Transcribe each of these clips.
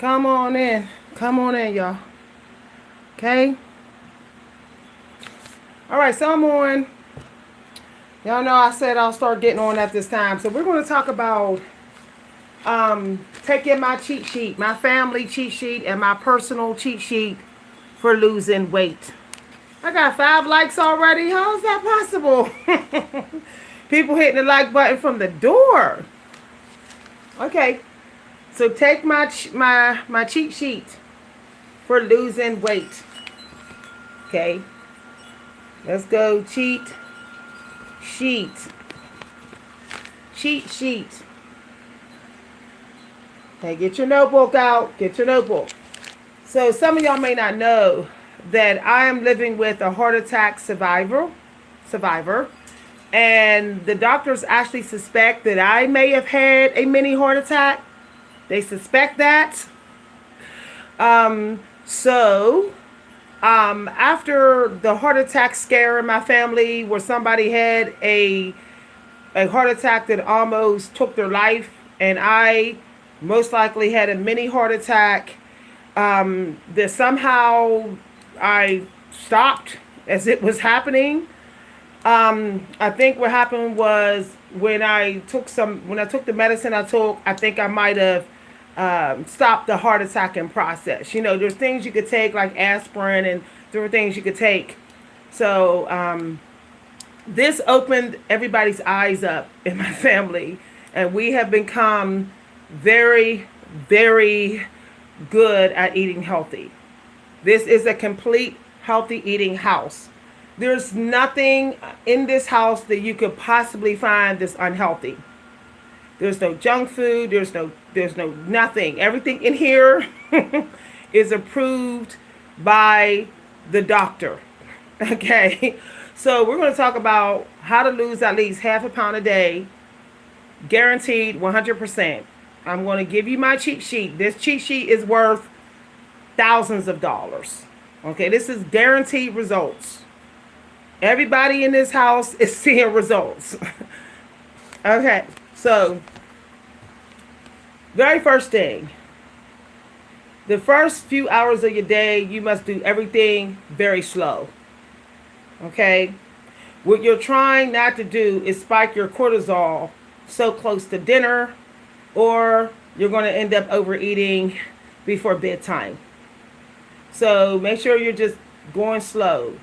Come on in. Come on in, y'all. Okay? All right, so I'm on. Y'all know I said I'll start getting on at this time. So we're going to talk about taking my cheat sheet, my family cheat sheet, and my personal cheat sheet for losing weight. I got 5 likes already. How is that possible? People hitting the like button from the door. Okay, so take my cheat sheet for losing weight. Okay, let's go cheat sheet. Cheat sheet. Okay, get your notebook out. Get your notebook. So some of y'all may not know that I am living with a heart attack survivor. And the doctors actually suspect that I may have had a mini heart attack. They suspect that. After the heart attack scare in my family where somebody had a heart attack that almost took their life, and I most likely had a mini heart attack, that somehow I stopped as it was happening. I think what happened was when I took the medicine I took, I think I might have stopped the heart attacking process. You know, there's things you could take like aspirin and different things you could take. So this opened everybody's eyes up in my family, and we have become very, very good at eating healthy. This is a complete healthy eating house. There's nothing in this house that you could possibly find that's unhealthy. There's no junk food. There's no nothing. Everything in here is approved by the doctor. Okay. So we're going to talk about how to lose at least half a pound a day, guaranteed 100%. I'm going to give you my cheat sheet. This cheat sheet is worth thousands of dollars. Okay. This is guaranteed results. Everybody in this house is seeing results. Okay, so very first thing, the first few hours of your day, you must do everything very slow. Okay, what you're trying not to do is spike your cortisol so close to dinner, or you're going to end up overeating before bedtime. So make sure you're just going slow.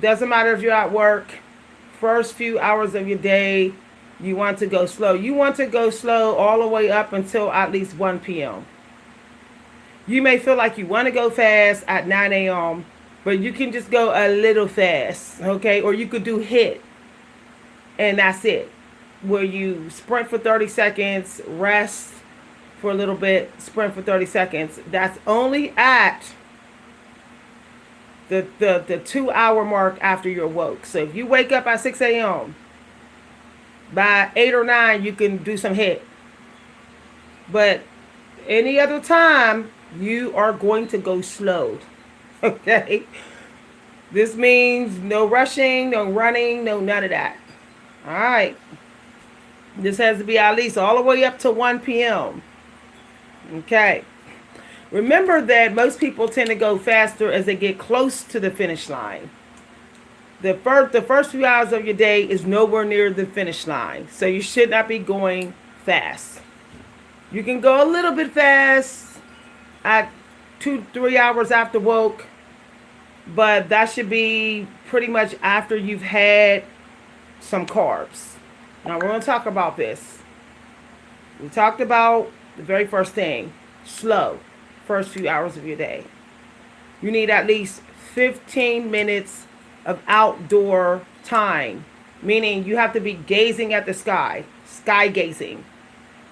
Doesn't matter if you're at work. First few hours of your day, you want to go slow. You want to go slow all the way up until at least 1 p.m. You may feel like you want to go fast at 9 a.m., but you can just go a little fast, okay? Or you could do HIIT, and that's it. Where you sprint for 30 seconds, rest for a little bit, sprint for 30 seconds. That's only at the 2-hour mark after you're woke. So if you wake up at 6 a.m., by 8 or 9, you can do some HIIT. But any other time, you are going to go slow. Okay? This means no rushing, no running, no none of that. All right. This has to be at least all the way up to 1 p.m. Okay. Remember that most people tend to go faster as they get close to the finish line. The first few hours of your day is nowhere near the finish line. So you should not be going fast. You can go a little bit fast at 2-3 hours after woke, but that should be pretty much after you've had some carbs. Now we're going to talk about this. We talked about the very first thing, slow. First few hours of your day. You need at least 15 minutes of outdoor time, meaning you have to be gazing at the sky gazing.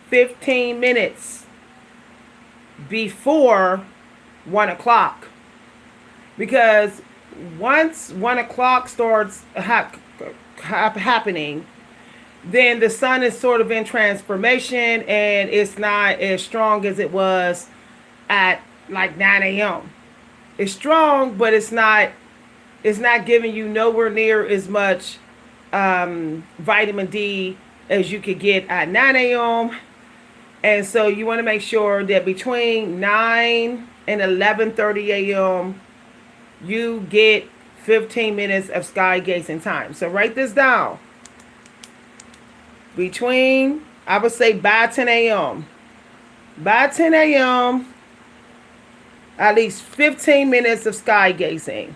15 minutes before 1 o'clock. Because once 1 o'clock starts happening, then the sun is sort of in transformation and it's not as strong as it was at like 9 a.m. It's strong, but it's not giving you nowhere near as much vitamin D as you could get at 9 a.m. And so you want to make sure that between 9 and 11:30 a.m. you get 15 minutes of sky gazing time. So write this down. Between, I would say by 10 a.m. By 10 a.m., at least 15 minutes of sky gazing.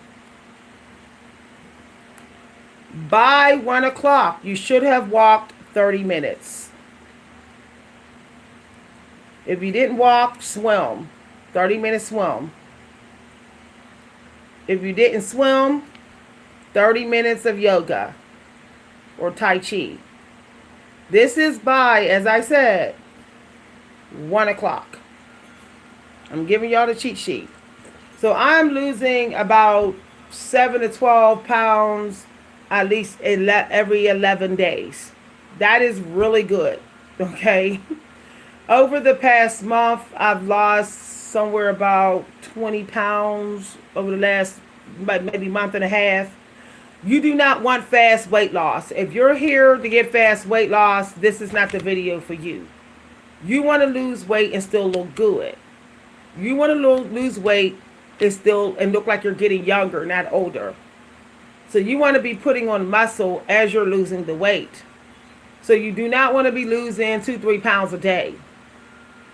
By 1 o'clock, you should have walked 30 minutes. If you didn't walk, swim. 30-minute swim. If you didn't swim, 30 minutes of yoga or Tai Chi. This is by, as I said, 1 o'clock. I'm giving y'all the cheat sheet. So I'm losing about 7 to 12 pounds at least every 11 days. That is really good, okay? Over the past month, I've lost somewhere about 20 pounds over the last maybe month and a half. You do not want fast weight loss. If you're here to get fast weight loss, this is not the video for you. You want to lose weight and still look good. You want to lose weight and look like you're getting younger, not older. So you want to be putting on muscle as you're losing the weight. So you do not want to be losing 2-3 pounds a day.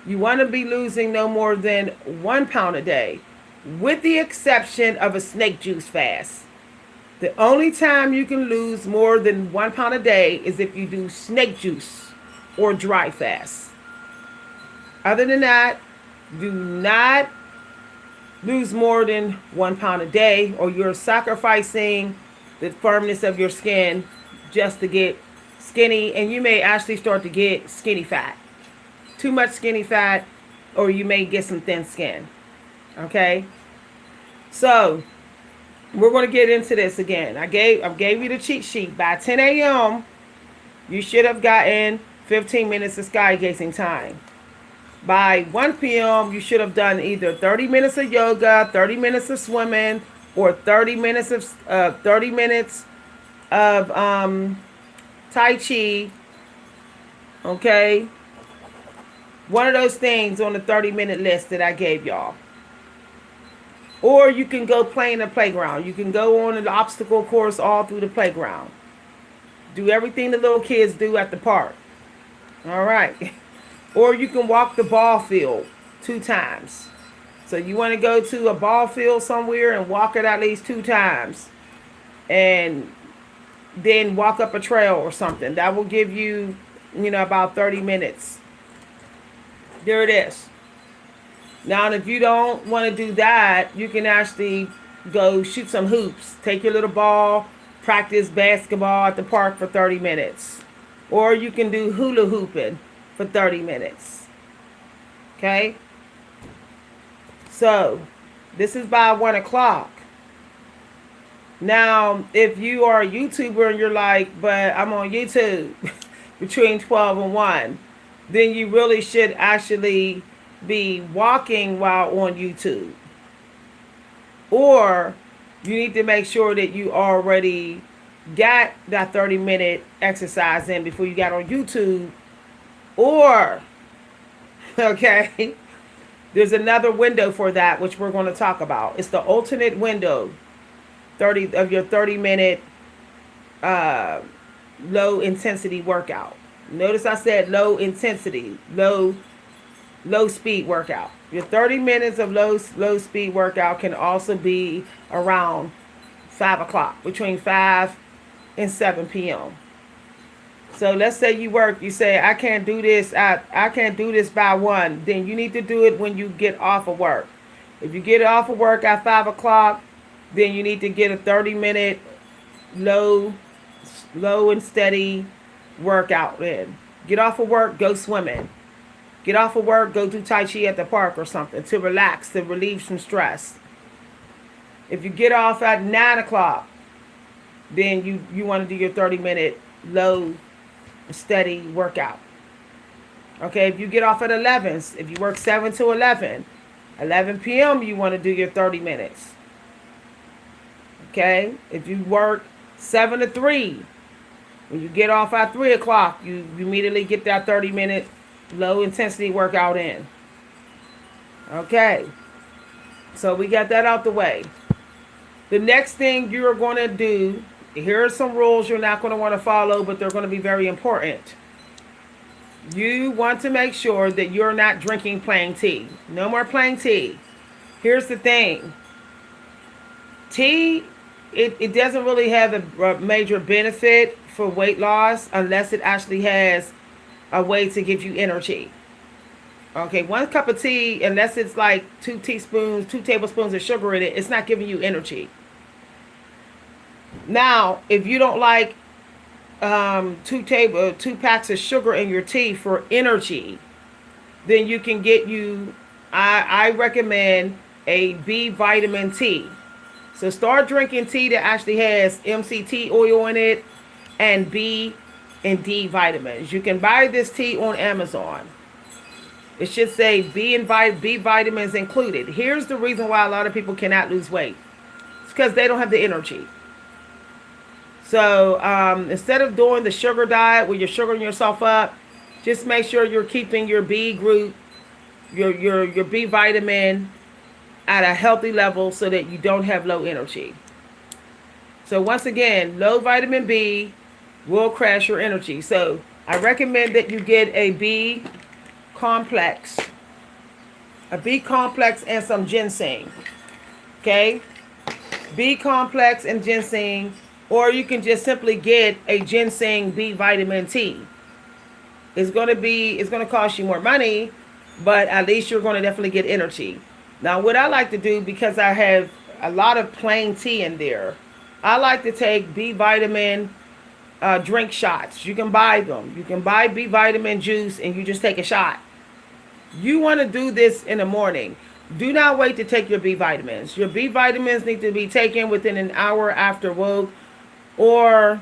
You want to be losing no more than 1 pound a day, with the exception of a snake juice fast. The only time you can lose more than 1 pound a day is if you do snake juice or dry fast. Other than that, do not lose more than 1 pound a day, or you're sacrificing the firmness of your skin just to get skinny, and you may actually start to get skinny fat. Too much skinny fat, or you may get some thin skin. Okay? So, we're going to get into this again. I gave you the cheat sheet. By 10 a.m., you should have gotten 15 minutes of sky gazing time. By 1 p.m., you should have done either 30 minutes of yoga, 30 minutes of swimming, or 30 minutes of Tai Chi. Okay? One of those things on the 30-minute list that I gave y'all. Or you can go play in the playground. You can go on an obstacle course all through the playground. Do everything the little kids do at the park. All right. Or you can walk the ball field 2 times. So you want to go to a ball field somewhere and walk it at least 2 times. And then walk up a trail or something. That will give you, about 30 minutes. There it is. Now, if you don't want to do that, you can actually go shoot some hoops. Take your little ball, practice basketball at the park for 30 minutes. Or you can do hula hooping for 30 minutes. Okay? So, this is by 1 o'clock. Now, if you are a YouTuber and you're like, but I'm on YouTube between 12 and 1, then you really should actually be walking while on YouTube. Or you need to make sure that you already got that 30-minute exercise in before you got on YouTube. Or, okay, there's another window for that, which we're going to talk about. It's the alternate window, 30 of your 30-minute low intensity workout. Notice I said low intensity, low speed workout. Your 30 minutes of low speed workout can also be around 5 o'clock, between 5 and 7 p.m. So let's say you say, I can't do this, I can't do this by 1. Then you need to do it when you get off of work. If you get off of work at 5 o'clock, then you need to get a 30-minute low and steady workout in. Get off of work, go swimming. Get off of work, go do Tai Chi at the park or something to relax, to relieve some stress. If you get off at 9 o'clock, then you want to do your 30-minute low, steady workout. Okay, if you get off at 11, if you work 7 to 11 p.m., you want to do your 30 minutes. Okay, if you work 7 to 3, when you get off at 3 o'clock, you immediately get that 30-minute low intensity workout in. Okay, so we got that out the way. The next thing you're going to do, here are some rules you're not going to want to follow, but they're going to be very important. You want to make sure that you're not drinking plain tea. No more plain tea. Here's the thing. Tea, it doesn't really have a major benefit for weight loss unless it actually has a way to give you energy. Okay, 1 cup of tea, unless it's like 2 tablespoons of sugar in it, it's not giving you energy. Now, if you don't like 2 packs of sugar in your tea for energy, then you can get I recommend a B vitamin tea. So start drinking tea that actually has MCT oil in it and B and D vitamins. You can buy this tea on Amazon. It should say B vitamins included. Here's the reason why a lot of people cannot lose weight. It's because they don't have the energy. So instead of doing the sugar diet where you're sugaring yourself up, just make sure you're keeping your B group, your B vitamin at a healthy level so that you don't have low energy. So once again, low vitamin B will crash your energy. So I recommend that you get a B complex and some ginseng. Okay, B complex and ginseng, or you can just simply get a ginseng B vitamin tea. It's going to cost you more money, but at least you're going to definitely get energy. Now, what I like to do, because I have a lot of plain tea in there, I like to take B vitamin drink shots. You can buy them. You can buy B vitamin juice and you just take a shot. You want to do this in the morning. Do not wait to take your B vitamins. Your B vitamins need to be taken within an hour after woke, or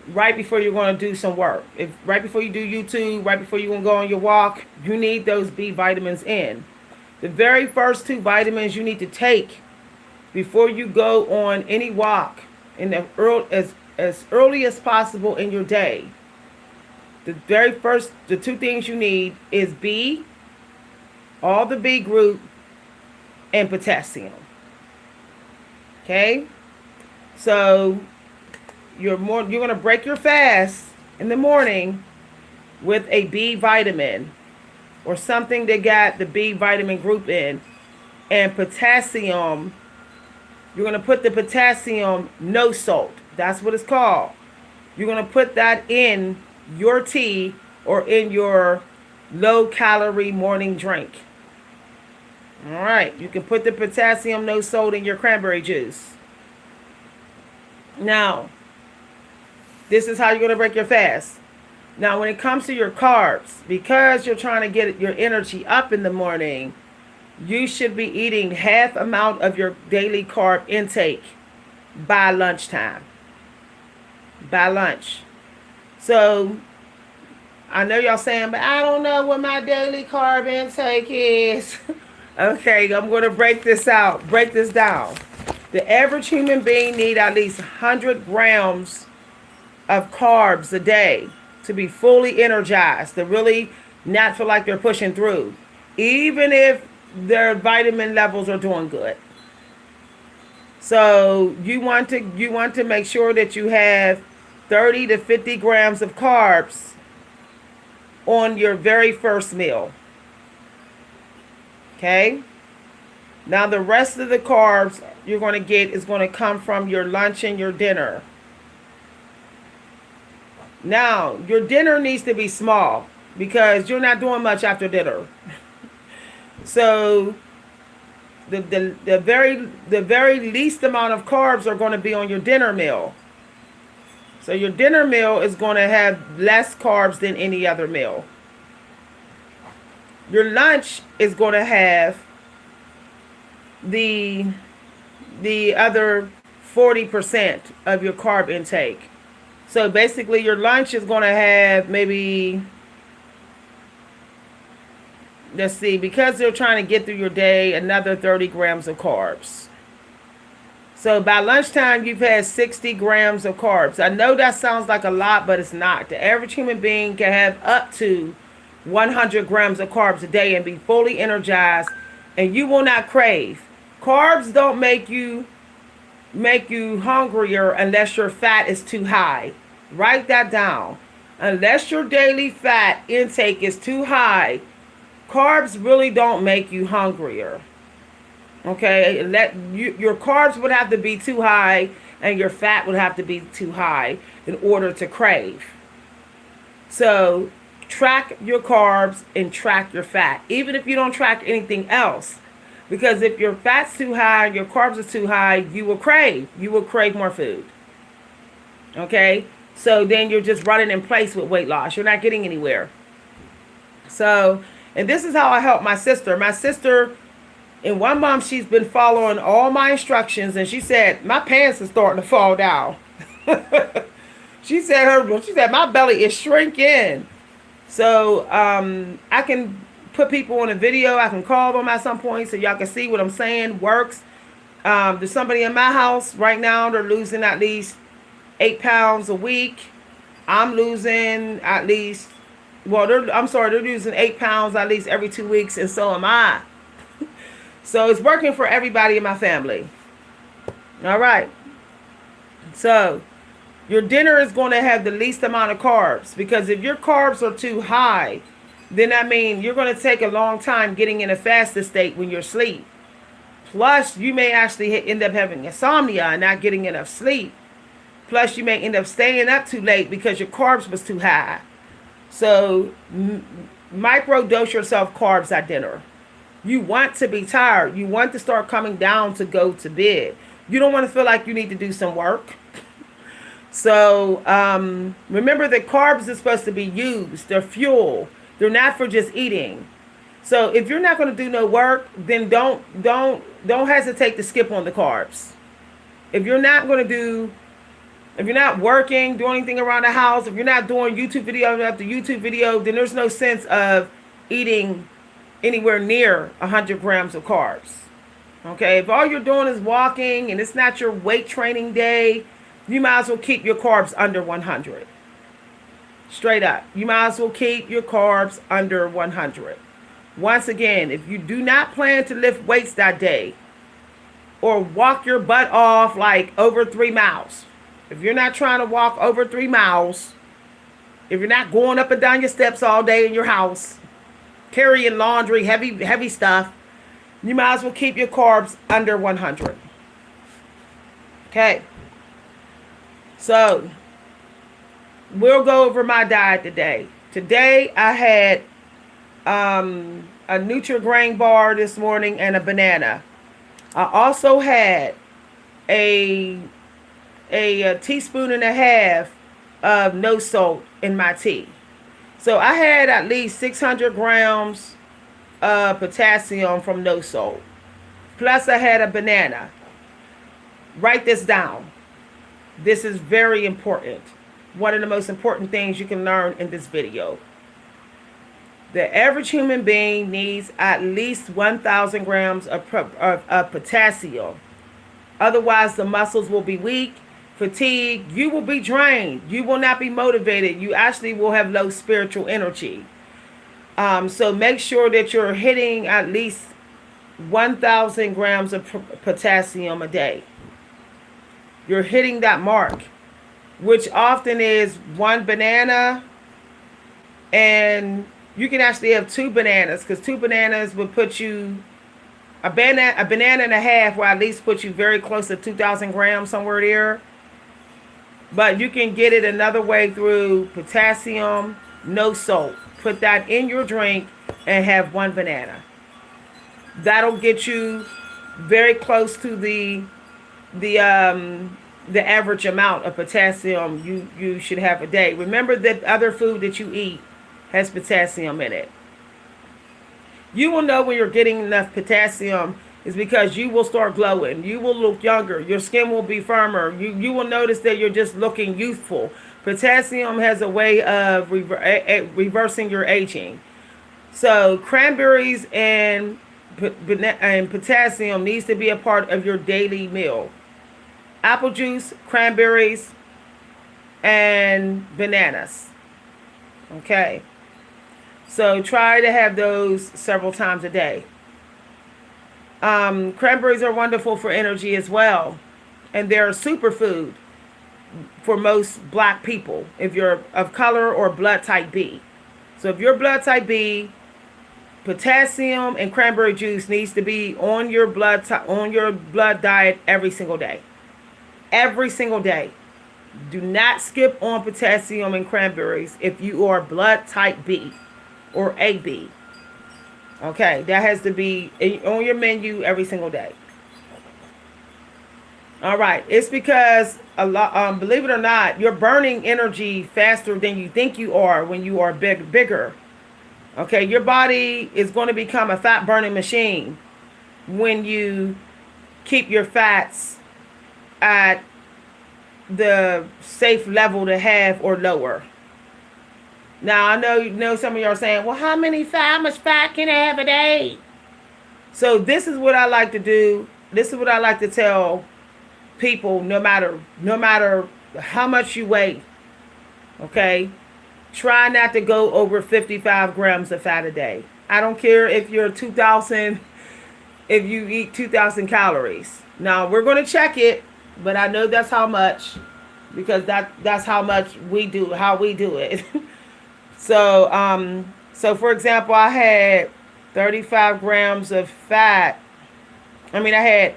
right before you're going to do some work. If right before you do YouTube, right before you're going to go on your walk, you need those B vitamins in. The very first 2 vitamins you need to take before you go on any walk in the as early as possible in your day. The 2 things you need is B, all the B group, and potassium. Okay? So you're going to break your fast in the morning with a B vitamin or something that got the B vitamin group in, and potassium. You're going to put the potassium no salt. That's what it's called. You're going to put that in your tea or in your low calorie morning drink. All right. You can put the potassium no salt in your cranberry juice. Now, this is how you're going to break your fast. Now, when it comes to your carbs, because you're trying to get your energy up in the morning, you should be eating half amount of your daily carb intake by lunchtime. By lunch. So, I know y'all saying, but I don't know what my daily carb intake is. Okay, I'm going to break this down. The average human being needs at least 100 grams of carbs a day to be fully energized, to really not feel like they're pushing through, even if their vitamin levels are doing good. So you want to make sure that you have 30 to 50 grams of carbs on your very first meal. Okay? Now the rest of the carbs you're going to get is going to come from your lunch and your dinner. Now, your dinner needs to be small because you're not doing much after dinner. So the very least amount of carbs are going to be on your dinner meal. So your dinner meal is going to have less carbs than any other meal. Your lunch is going to have the other 40% of your carb intake. So basically your lunch is going to have maybe, let's see, because they're trying to get through your day, another 30 grams of carbs. So by lunchtime, you've had 60 grams of carbs. I know that sounds like a lot, but it's not. The average human being can have up to 100 grams of carbs a day and be fully energized, and you will not crave. Carbs don't make you hungrier unless your fat is too high. Write that down. Unless your daily fat intake is too high, carbs really don't make you hungrier. Okay, your carbs would have to be too high and your fat would have to be too high in order to crave. So track your carbs and track your fat, even if you don't track anything else. Because if your fat's too high, your carbs are too high, you will crave. You will crave more food. Okay, so then you're just running in place with weight loss. You're not getting anywhere. So, and this is how I help my sister. My sister, in 1 month, she's been following all my instructions, and she said my pants are starting to fall down. she said my belly is shrinking. So I can put people on a video. I can call them at some point so y'all can see what I'm saying works. There's somebody in my house right now. They're losing at least 8 pounds a week. I'm losing at least, they're losing 8 pounds at least every 2 weeks, and so am I. So it's working for everybody in my family. All right. So your dinner is going to have the least amount of carbs, because if your carbs are too high, then that means you're going to take a long time getting in a fasted state when you're asleep. Plus, you may actually end up having insomnia and not getting enough sleep. Plus, you may end up staying up too late because your carbs was too high. So, microdose yourself carbs at dinner. You want to be tired. You want to start coming down to go to bed. You don't want to feel like you need to do some work. So, remember that carbs are supposed to be used. They're fuel. They're not for just eating. So if you're not going to do no work, then don't hesitate to skip on the carbs. If you're not working, doing anything around the house, if you're not doing YouTube video after YouTube video, then there's no sense of eating anywhere near 100 grams of carbs. Okay, if all you're doing is walking and it's not your weight training day, you might as well keep your carbs under 100. Straight up. You might as well keep your carbs under 100. Once again, if you do not plan to lift weights that day or walk your butt off like over 3 miles, if you're not trying to walk over 3 miles, if you're not going up and down your steps all day in your house, carrying laundry, heavy stuff, you might as well keep your carbs under 100. Okay. So, we'll go over my diet today. Today, I had a Nutrigrain bar this morning and a banana. I also had a teaspoon and a half of no salt in my tea. So I had at least 600 grams of potassium from no salt. Plus I had a banana. Write this down. This is very important. One of the most important things you can learn in this video. The average human being needs at least 1,000 grams of potassium. Otherwise, the muscles will be weak, fatigued. You will be drained. You will not be motivated. You actually will have low spiritual energy. So make sure that you're hitting at least 1,000 grams of potassium a day. You're hitting that mark, which often is 1 banana, and you can actually have 2 bananas, because 2 bananas would put you, a banana and a half will at least put you very close to 2,000 grams, somewhere there. But you can get it another way through potassium, no salt. Put that in your drink and have 1 banana. That'll get you very close to the average amount of potassium you should have a day. Remember that other food that you eat has potassium in it. You will know when you're getting enough potassium is because you will start glowing. You will look younger. Your skin will be firmer. You will notice that you're just looking youthful. Potassium has a way of reversing your aging. So cranberries and potassium needs to be a part of your daily meal. Apple juice, cranberries, and bananas. Okay. So try to have those several times a day. Cranberries are wonderful for energy as well. And they're a superfood for most black people if you're of color or blood type B. So if you're blood type B, potassium and cranberry juice needs to be on your blood diet every single day. Every single day. Do not skip on potassium and cranberries if you are blood type B or AB. Okay, that has to be on your menu every single day. All right, it's because believe it or not, you're burning energy faster than you think you are when you are bigger. Okay, your body is going to become a fat burning machine when you keep your fats at the safe level to have or lower. Now I know some of you are saying, well, how much fat can I have a day? So this is what I like to do. This is what I like to tell people, no matter how much you weigh. Okay, try not to go over 55 grams of fat a day. I don't care if you're 2,000, if you eat 2,000 calories. Now we're going to check it, but I know that's how much, because that's how much we do it. So for example, I had 35 grams of fat. I had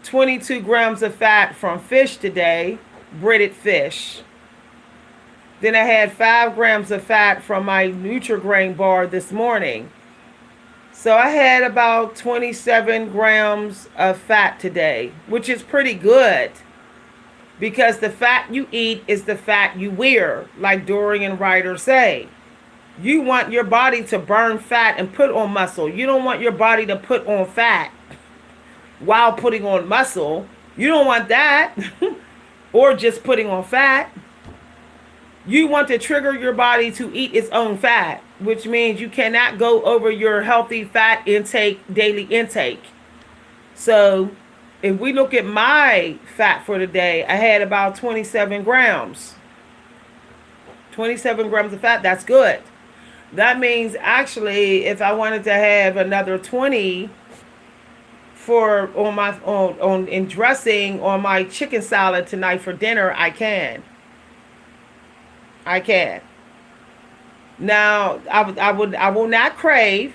22 grams of fat from fish today, breaded fish. Then I had 5 grams of fat from my Nutrigrain bar this morning. So I had about 27 grams of fat today, which is pretty good. Because the fat you eat is the fat you wear, like Dorian Ryder say. You want your body to burn fat and put on muscle. You don't want your body to put on fat while putting on muscle. You don't want that. Or just putting on fat. You want to trigger your body to eat its own fat, which means you cannot go over your healthy fat intake, daily intake. So if we look at my fat for the day, I had about 27 grams. 27 grams of fat, that's good. That means actually if I wanted to have another 20 in dressing on my chicken salad tonight for dinner, I can. Now, I will not crave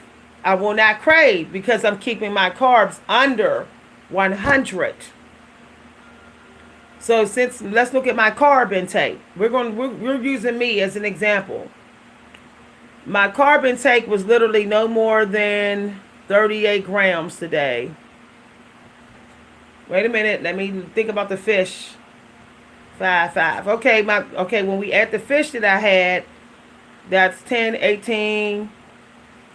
because I'm keeping my carbs under 100. So let's look at my carb intake. We're using me as an example. My carb intake was literally no more than 38 grams today. Wait a minute, let me think about the fish. 5. Okay, when we add the fish that I had, that's 10, 18.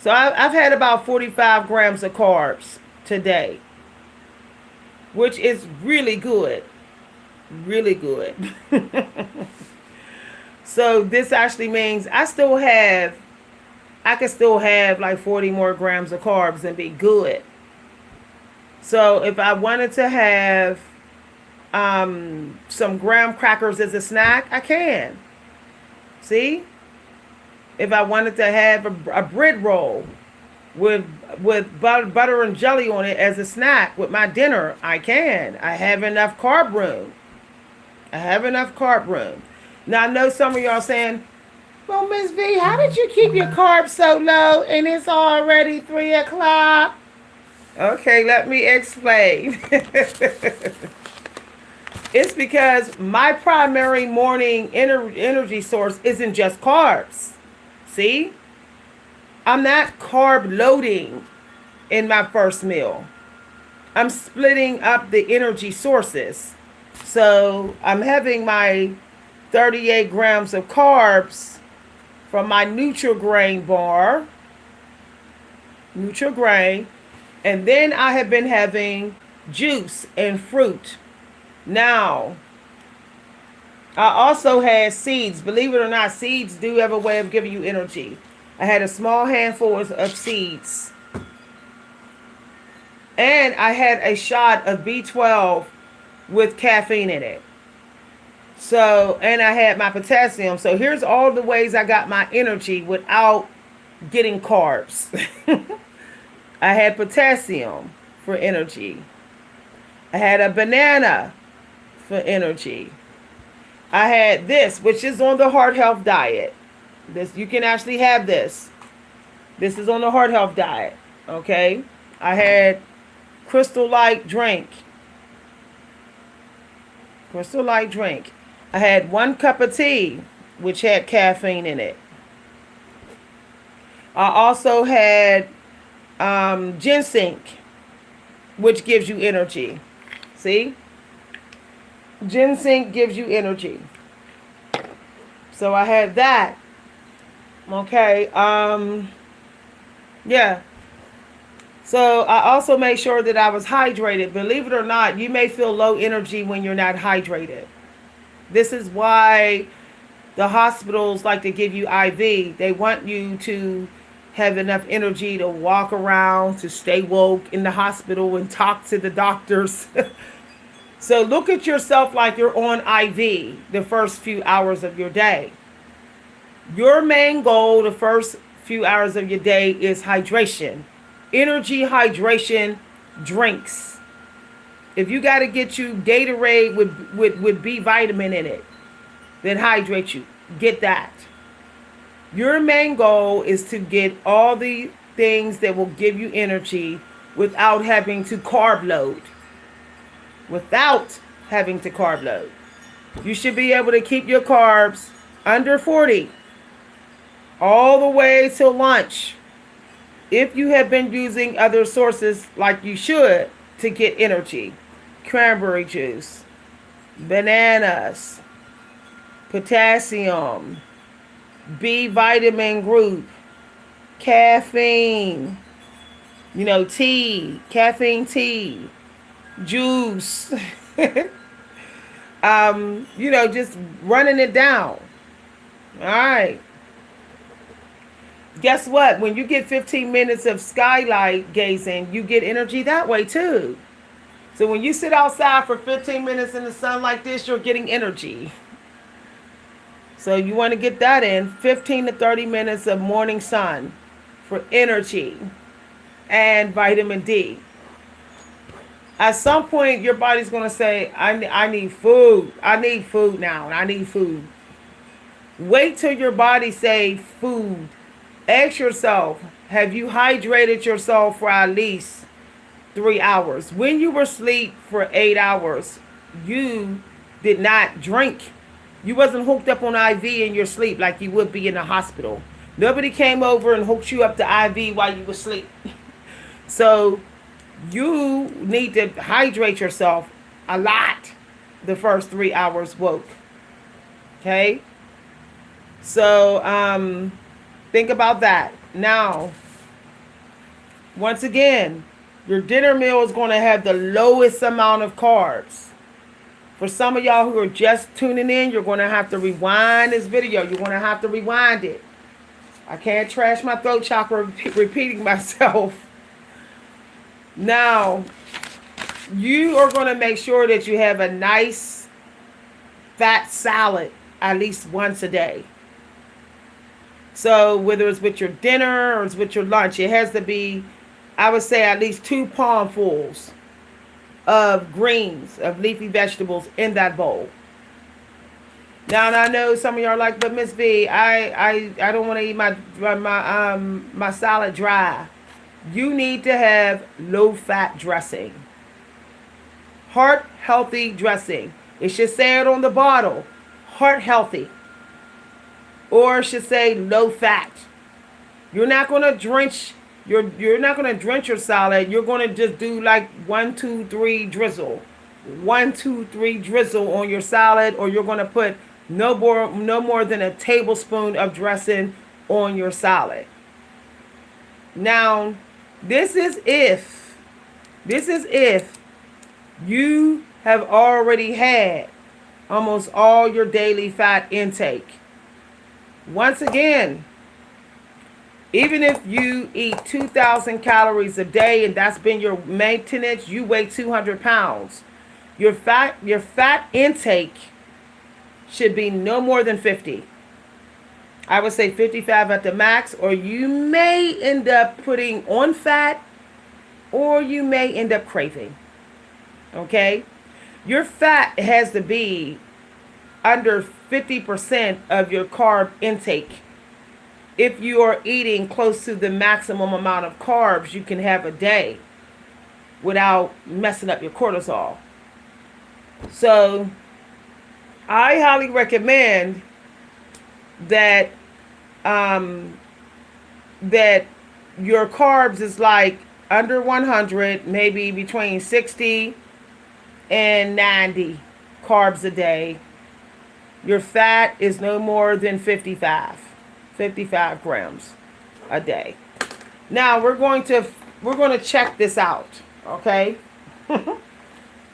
So I've had about 45 grams of carbs today, which is really good. Really good. So this actually means I can still have like 40 more grams of carbs and be good. So if I wanted to have some graham crackers as a snack, I can. See? If I wanted to have a bread roll with butter and jelly on it as a snack with my dinner, I can. I have enough carb room. Now I know some of y'all saying, well, Miss V, how did you keep your carbs so low and it's already 3 o'clock? Okay, let me explain. It's because my primary morning energy source isn't just carbs. See? I'm not carb loading in my first meal. I'm splitting up the energy sources. So I'm having my 38 grams of carbs from my Nutrigrain bar. Nutrigrain. And then I have been having juice and fruit. Now, I also had seeds. Believe it or not, seeds do have a way of giving you energy. I had a small handful of seeds. And I had a shot of B12 with caffeine in it. So, and I had my potassium. So here's all the ways I got my energy without getting carbs. I had potassium for energy. I had a banana for energy. I had this, which is on the heart health diet. This, you can actually have this. This is on the heart health diet. Okay. I had Crystal Light drink. Crystal Light drink. I had 1 cup of tea, which had caffeine in it. I also had ginseng, which gives you energy. See? Ginseng gives you energy. So I had that. Okay. Yeah. So I also made sure that I was hydrated. Believe it or not, you may feel low energy when you're not hydrated. This is why the hospitals like to give you IV. They want you to have enough energy to walk around, to stay woke in the hospital and talk to the doctors. So look at yourself like you're on IV the first few hours of your day. Your main goal the first few hours of your day is hydration. Energy hydration drinks. If you got to get you Gatorade with B vitamin in it that hydrates you, get that. Your main goal is to get all the things that will give you energy without having to carb load. Without having to carb load. You should be able to keep your carbs under 40 all the way till lunch. If you have been using other sources like you should to get energy. Cranberry juice, bananas, potassium, B vitamin group, caffeine, tea, caffeine tea, juice, just running it down. All right. Guess what? When you get 15 minutes of skylight gazing, you get energy that way too. So when you sit outside for 15 minutes in the sun like this, you're getting energy. So you want to get that in, 15 to 30 minutes of morning sun for energy and vitamin D. At some point, your body's going to say, I need food. I need food now. I need food. Wait till your body say food. Ask yourself, have you hydrated yourself for at least 3 hours? When you were asleep for 8 hours, you did not drink. You wasn't hooked up on IV in your sleep like you would be in the hospital. Nobody came over and hooked you up to IV while you were asleep. So you need to hydrate yourself a lot the first 3 hours woke. Okay? So think about that. Now, once again, your dinner meal is going to have the lowest amount of carbs. For some of y'all who are just tuning in, you're going to have to rewind this video. You're going to have to rewind it. I can't trash my throat chakra repeating myself. Now, you are going to make sure that you have a nice fat salad at least once a day. So whether it's with your dinner or it's with your lunch, it has to be, I would say, at least 2 palmfuls of greens, of leafy vegetables in that bowl. Now, and I know some of y'all are like, but Miss B, I don't want to eat my salad dry. You need to have low-fat dressing. Heart-healthy dressing. It should say it on the bottle. Heart-healthy. Or it should say low-fat. You're not going to drench You're not going to drench your salad. You're going to just do like 1, 2, 3 drizzle. 1, 2, 3 drizzle on your salad, or you're going to put no more than a tablespoon of dressing on your salad. Now, this is if you have already had almost all your daily fat intake. Once again, even if you eat 2,000 calories a day and that's been your maintenance, you weigh 200 pounds. Your fat intake should be no more than 50. I would say 55 at the max, or you may end up putting on fat, or you may end up craving. Okay? Your fat has to be under 50% of your carb intake. If you are eating close to the maximum amount of carbs you can have a day without messing up your cortisol. So I highly recommend that that your carbs is like under 100, maybe between 60 and 90 carbs a day. Your fat is no more than 55 grams a day. Now we're going to check this out, okay?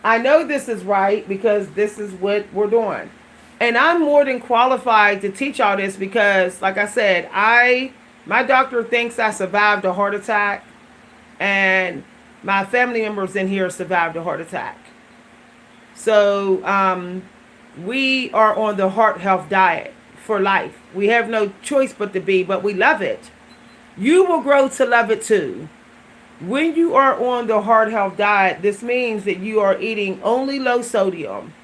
I know this is right because this is what we're doing. And I'm more than qualified to teach all this because, like I said, my doctor thinks I survived a heart attack, and my family members in here survived a heart attack. So we are on the heart health diet for life. We have no choice but to be, but we love it. You will grow to love it too. When you are on the heart health diet, this means that you are eating only low sodium.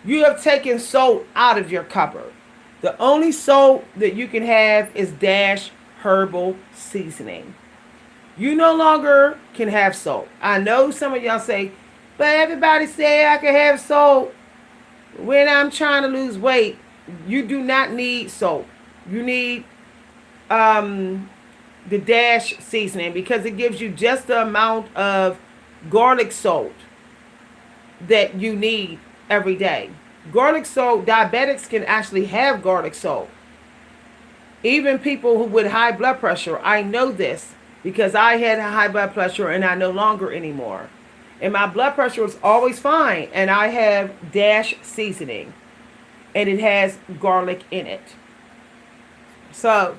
You have taken salt out of your cupboard. The only salt that you can have is Dash herbal seasoning. You no longer can have salt. I know some of y'all say, but everybody say I can have salt when I'm trying to lose weight. You do not need salt. You need the Dash seasoning because it gives you just the amount of garlic salt that you need every day. Garlic salt, diabetics can actually have garlic salt. Even people who with high blood pressure, I know this because I had high blood pressure and I no longer anymore. And my blood pressure was always fine, and I have Dash seasoning, and it has garlic in it. So,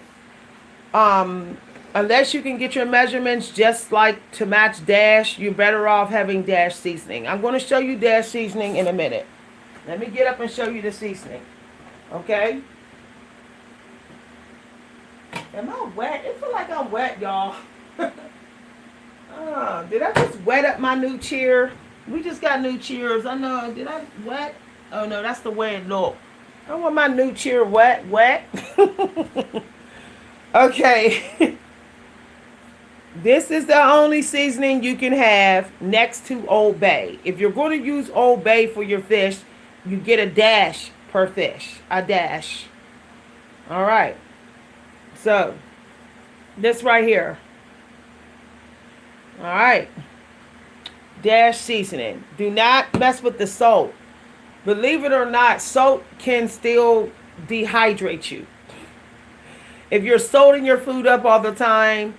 unless you can get your measurements just like to match Dash, you're better off having Dash seasoning. I'm going to show you Dash seasoning in a minute. Let me get up and show you the seasoning. Okay? Am I wet? It feels like I'm wet, y'all. Did I just wet up my new chair? We just got new chairs. I know. Did I wet? Oh, no, that's the way it looked. I want my new chair wet. Okay. This is the only seasoning you can have next to Old Bay. If you're going to use Old Bay for your fish, you get a dash per fish. A dash. All right. So, this right here. All right. Dash seasoning. Do not mess with the salt. Believe it or not, salt can still dehydrate you. If you're salting your food up all the time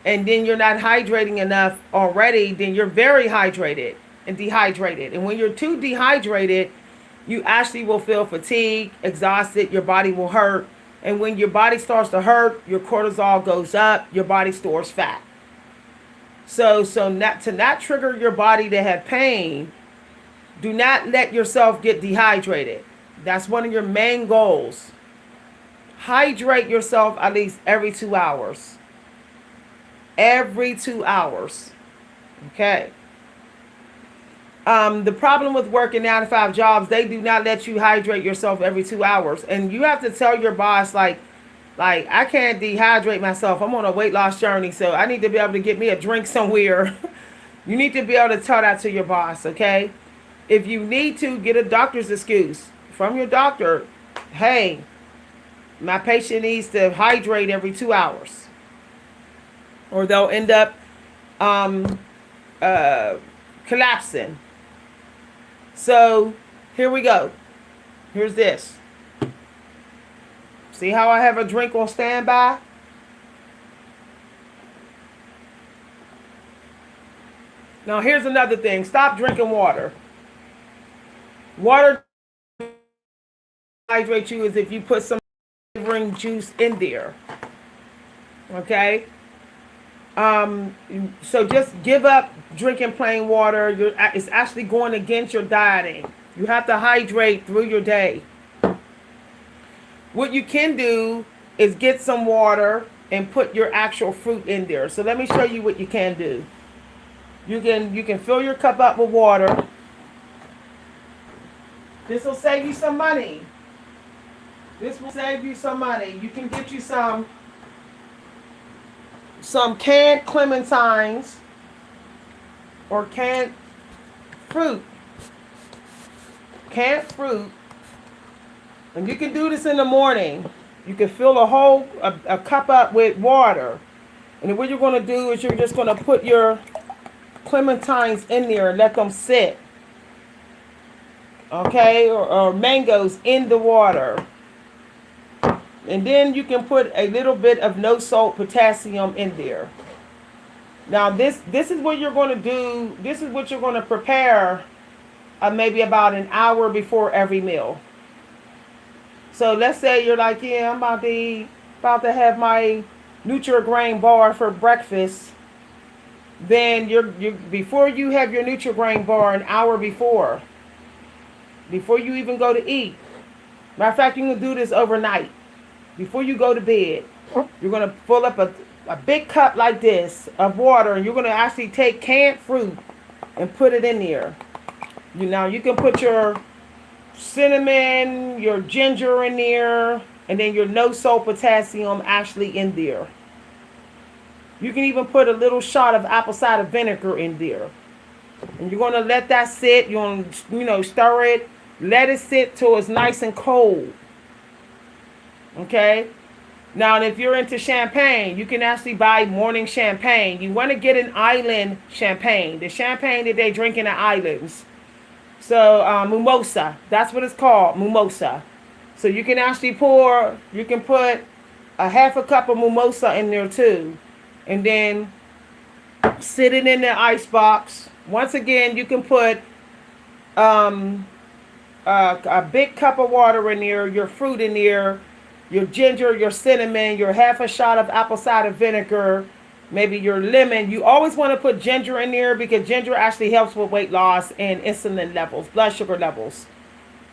and then you're not hydrating enough already, then you're very hydrated and dehydrated. And when you're too dehydrated, you actually will feel fatigued, exhausted, your body will hurt. And when your body starts to hurt, your cortisol goes up, your body stores fat. So not to not trigger your body to have pain, do not let yourself get dehydrated. That's one of your main goals. Hydrate yourself at least every 2 hours. Every 2 hours. Okay. The problem with working 9 to 5 jobs, they do not let you hydrate yourself every 2 hours. And you have to tell your boss, like, I can't dehydrate myself. I'm on a weight loss journey, so I need to be able to get me a drink somewhere. You need to be able to tell that to your boss, okay? If you need to, get a doctor's excuse from your doctor. Hey, my patient needs to hydrate every 2 hours. Or they'll end up collapsing. So, here we go. Here's this. See how I have a drink on standby? Now, here's another thing. Stop drinking water. Water hydrate you is if you put some flavoring juice in there. Okay? So just give up drinking plain water. It's actually going against your dieting. You have to hydrate through your day. What you can do is get some water and put your actual fruit in there. So let me show you what you can do. You can fill your cup up with water. This will save you some money. This will save you some money. You can get you some canned clementines or canned fruit. Canned fruit. And you can do this in the morning. You can fill a cup up with water. And then what you're going to do is you're just going to put your clementines in there and let them sit. Okay? Or mangoes in the water. And then you can put a little bit of no salt potassium in there. Now this is what you're going to do. This is what you're going to prepare maybe about an hour before every meal. So let's say you're like, yeah, I'm about to have my Nutrigrain bar for breakfast. Then before you have your Nutrigrain bar, an hour before you even go to eat. Matter of fact, you can do this overnight. Before you go to bed, you're going to fill up a big cup like this of water, and you're going to actually take canned fruit and put it in there. You can put your cinnamon, your ginger in there, and then your no salt potassium actually in there. You can even put a little shot of apple cider vinegar in there. And you're going to let that sit. You're going to, stir it. Let it sit till it's nice and cold. Okay? Now, if you're into champagne, you can actually buy morning champagne. You want to get an island champagne. The champagne that they drink in the islands. So, mimosa. That's what it's called, mimosa. So you can actually put a half a cup of mimosa in there too. And then sit it in the ice box. Once again, you can put a big cup of water in there, your fruit in there, your ginger, your cinnamon, your half a shot of apple cider vinegar, maybe your lemon. You always want to put ginger in there because ginger actually helps with weight loss and insulin levels, blood sugar levels.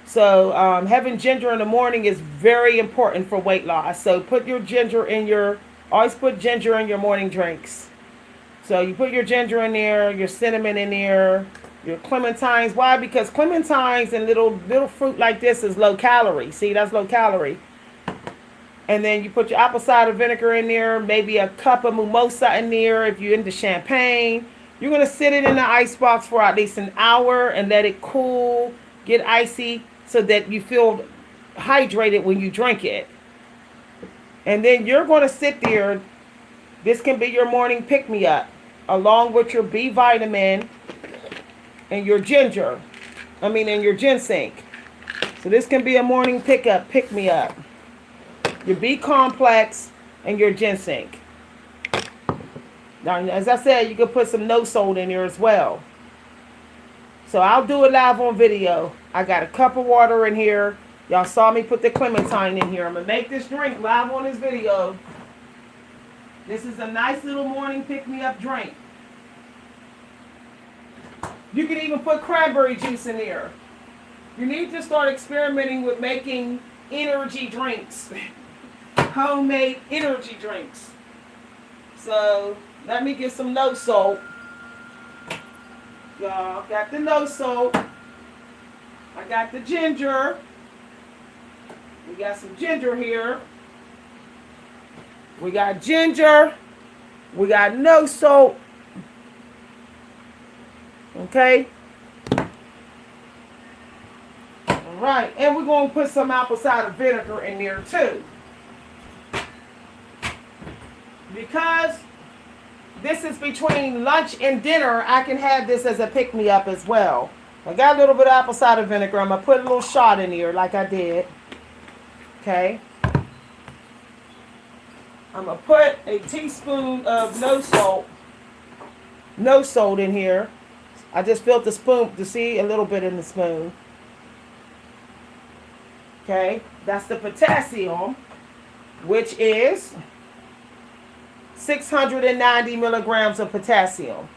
So having ginger in the morning is very important for weight loss. So put your ginger always put ginger in your morning drinks. So you put your ginger in there, your cinnamon in there, your clementines. Why? Because clementines and little fruit like this is low calorie. See, that's low calorie. And then you put your apple cider vinegar in there, maybe a cup of mimosa in there if you're into champagne. You're going to sit it in the ice box for at least an hour and let it cool, get icy, so that you feel hydrated when you drink it. And then you're going to sit there. This can be your morning pick-me-up, along with your B vitamin and your ginger. And your ginseng. So this can be a morning pick-me-up. Your B complex and your ginseng. Now, as I said, you can put some no salt in there as well. So I'll do it live on video. I got a cup of water in here. Y'all saw me put the clementine in here. I'm going to make this drink live on this video. This is a nice little morning pick-me-up drink. You can even put cranberry juice in there. You need to start experimenting with making energy drinks. Homemade energy drinks. So let me get some no salt. Y'all got the no salt. I got the ginger. We got some ginger here. We got ginger. We got no salt. Okay. All right. And we're going to put some apple cider vinegar in there too. Because this is between lunch and dinner, I can have this as a pick-me-up as well. I got a little bit of apple cider vinegar. I'm going to put a little shot in here like I did. Okay. I'm going to put a teaspoon of no salt in here. I just filled the spoon to see a little bit in the spoon. Okay. That's the potassium, which is 690 milligrams of potassium.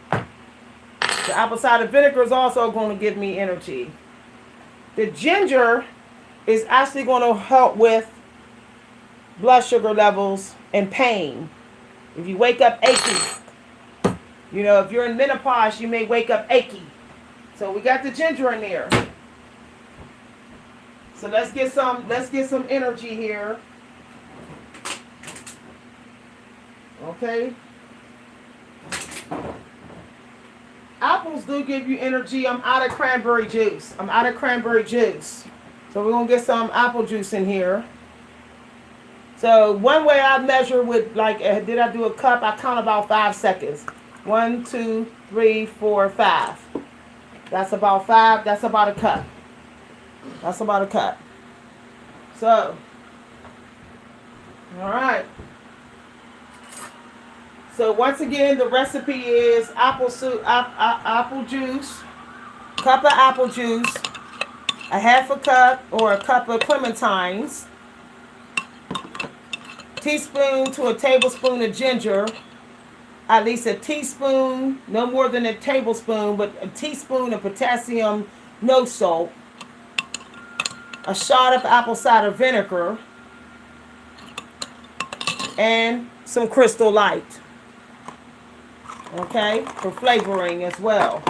The apple cider vinegar is also going to give me energy. The ginger is actually going to help with blood sugar levels and pain. If you wake up achy, you know, if you're in menopause, you may wake up achy. So we got the ginger in there. So let's get some energy here. Okay. Apples do give you energy. I'm out of cranberry juice. So we're going to get some apple juice in here. So one way I measure with, like, did I do a cup? I count about 5 seconds. 1, 2, 3, 4, 5. That's about 5. That's about a cup. So, all right. So once again, the recipe is apple juice, cup of apple juice, a half a cup or a cup of clementines, teaspoon to a tablespoon of ginger, at least a teaspoon, no more than a tablespoon, but a teaspoon of potassium no salt, a shot of apple cider vinegar, and some Crystal Light. Okay, for flavoring as well.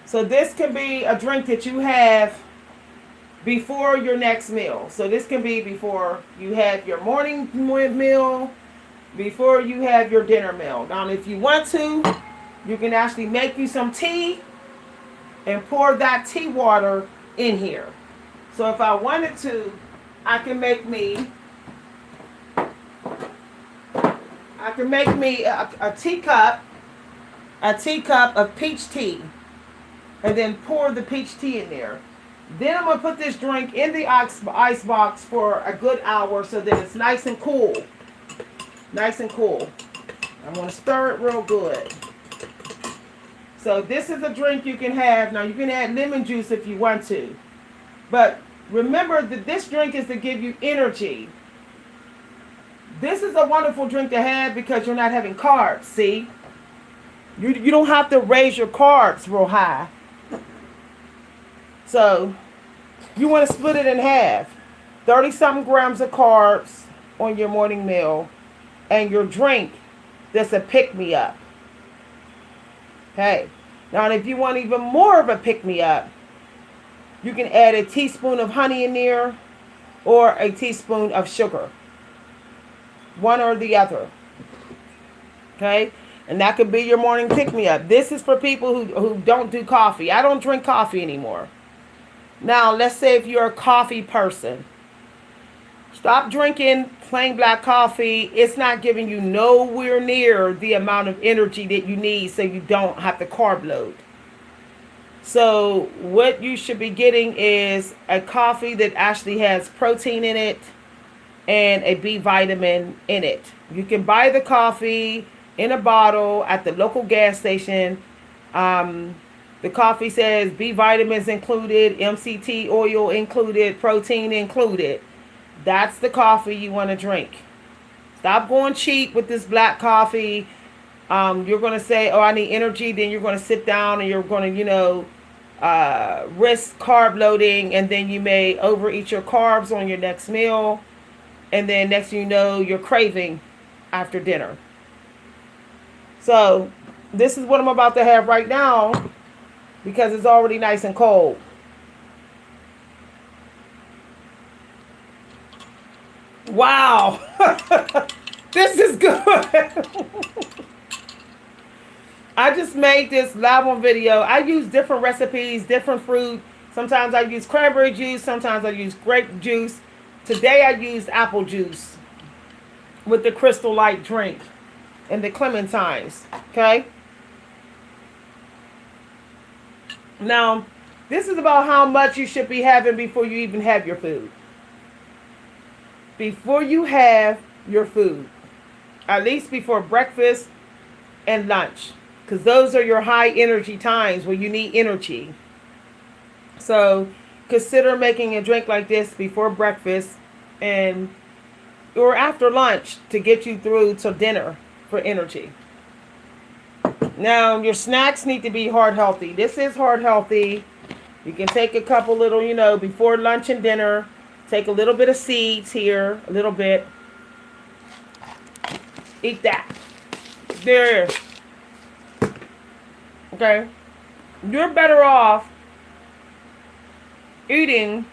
So this can be a drink that you have before your next meal. So this can be before you have your morning meal, before you have your dinner meal. Now, if you want to, you can actually make you some tea and pour that tea water in here. So if I wanted to, I can make me a teacup of peach tea, and then pour the peach tea in there. Then I'm gonna put this drink in the ice box for a good hour so that it's nice and cool. I'm gonna stir it real good. So this is a drink you can have. Now you can add lemon juice if you want to, but remember that this drink is to give you energy. This is a wonderful drink to have because you're not having carbs, see? You don't have to raise your carbs real high. So, you want to split it in half. 30-something grams of carbs on your morning meal. And your drink that's a pick-me-up. Okay. Now, if you want even more of a pick-me-up, you can add a teaspoon of honey in there or a teaspoon of sugar. One or the other. Okay? And that could be your morning pick-me-up. This is for people who don't do coffee. I don't drink coffee anymore. Now, let's say if you're a coffee person. Stop drinking plain black coffee. It's not giving you nowhere near the amount of energy that you need so you don't have to carb load. So what you should be getting is a coffee that actually has protein in it and a B vitamin in it. You can buy the coffee in a bottle at the local gas station. The coffee says B vitamins included, MCT oil included, protein included. That's the coffee you want to drink. Stop going cheap with this black coffee. You're going to say, oh, I need energy. Then you're going to sit down and you're going to, risk carb loading. And then you may overeat your carbs on your next meal. And then next thing you know, you're craving after dinner. So this is what I'm about to have right now because it's already nice and cold. Wow. This is good. I just made this live on video. I use different recipes, different fruit. Sometimes I use cranberry juice. Sometimes I use grape juice. Today I used apple juice with the Crystal Light drink and the clementines. Okay. Now, this is about how much you should be having before you even have your food. Before you have your food. At least before breakfast and lunch. Because those are your high energy times where you need energy. So, consider making a drink like this before breakfast and or after lunch to get you through to dinner for energy. Now, your snacks need to be heart healthy. This is heart healthy. You can take a couple little, before lunch and dinner, take a little bit of seeds here, a little bit. Eat that. There. Okay. You're better off eating,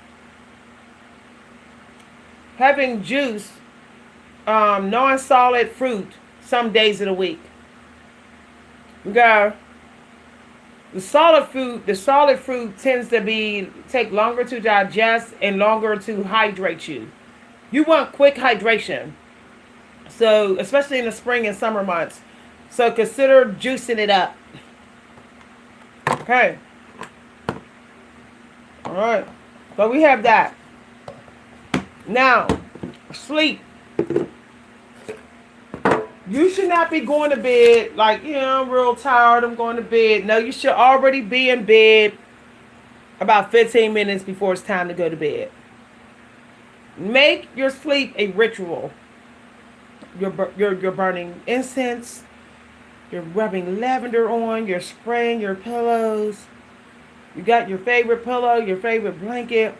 having juice, non-solid fruit some days of the week. Okay. The solid fruit tends to take longer to digest and longer to hydrate you. You want quick hydration. So, especially in the spring and summer months. So, consider juicing it up. Okay. All right. So, we have that. Now, sleep. You should not be going to bed like, I'm real tired, I'm going to bed. No, you should already be in bed about 15 minutes before it's time to go to bed. Make your sleep a ritual. You're burning incense. You're rubbing lavender on. You're spraying your pillows. You got your favorite pillow, your favorite blanket.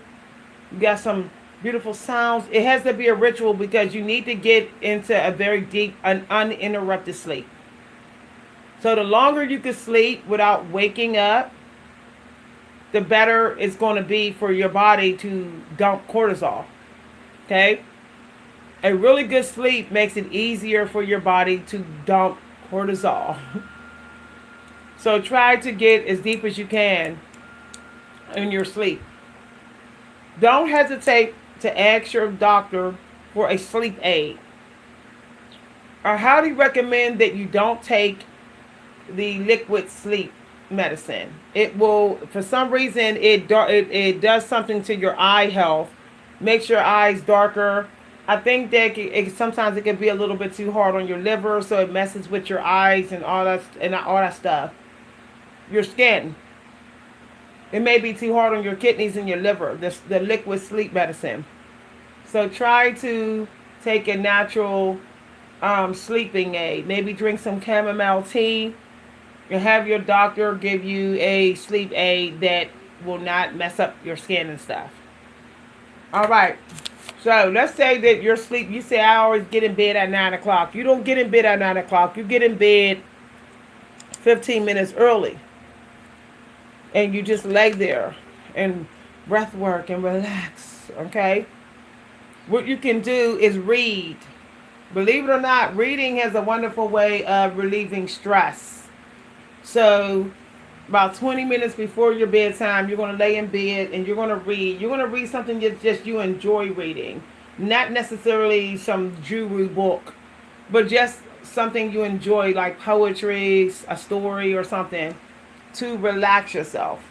You got some beautiful sounds. It has to be a ritual because you need to get into a very deep and uninterrupted sleep. So the longer you can sleep without waking up, the better it's going to be for your body to dump cortisol. Okay? A really good sleep makes it easier for your body to dump cortisol. So try to get as deep as you can in your sleep. Don't hesitate to ask your doctor for a sleep aid. I highly recommend that you don't take the liquid sleep medicine. It will, for some reason, it does something to your eye health, makes your eyes darker. I think that sometimes it can be a little bit too hard on your liver, so it messes with your eyes and all that stuff. Your skin. It may be too hard on your kidneys and your liver, the liquid sleep medicine. So try to take a natural sleeping aid. Maybe drink some chamomile tea and have your doctor give you a sleep aid that will not mess up your skin and stuff. All right. So let's say that your sleep, you say I always get in bed at 9 o'clock. You don't get in bed at 9 o'clock. You get in bed 15 minutes early. And you just lay there and breath work and relax, okay? What you can do is read. Believe it or not, reading has a wonderful way of relieving stress. So about 20 minutes before your bedtime, you're going to lay in bed and you're going to read. You're going to read something that just you enjoy reading. Not necessarily some guru book, but just something you enjoy, like poetry, a story or something, to relax yourself.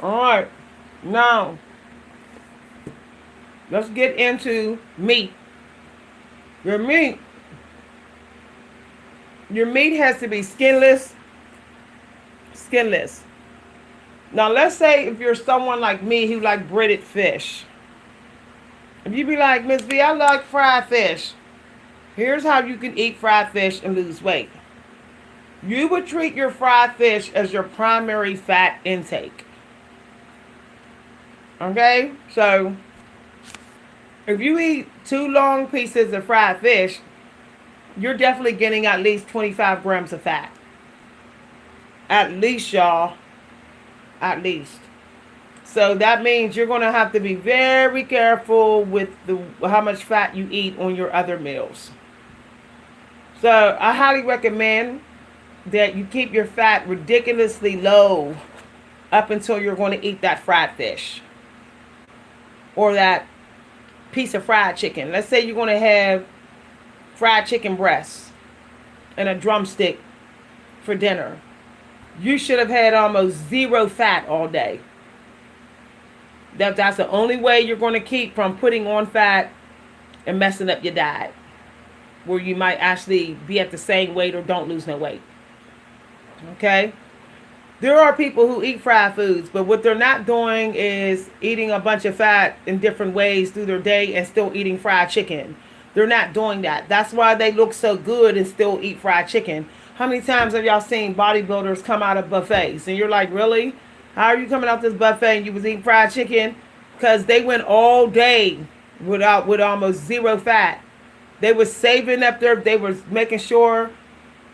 All right. Now, let's get into meat. Your meat has to be skinless. Now, let's say if you're someone like me who like breaded fish. If you be like, Miss B, I like fried fish. Here's how you can eat fried fish and lose weight. You would treat your fried fish as your primary fat intake. Okay? So, if you eat 2 long pieces of fried fish, you're definitely getting at least 25 grams of fat. At least, y'all. At least. So that means you're going to have to be very careful with how much fat you eat on your other meals. So I highly recommend that you keep your fat ridiculously low up until you're going to eat that fried fish. Or that piece of fried chicken. Let's say you're going to have fried chicken breasts and a drumstick for dinner. You should have had almost 0 fat all day. That's the only way you're going to keep from putting on fat and messing up your diet, where you might actually be at the same weight or don't lose no weight. Okay? There are people who eat fried foods, but what they're not doing is eating a bunch of fat in different ways through their day and still eating fried chicken. They're not doing that. That's why they look so good and still eat fried chicken. How many times have y'all seen bodybuilders come out of buffets? And you're like, really? How are you coming out this buffet and you was eating fried chicken? Because they went all day with almost zero fat. They was saving up they was making sure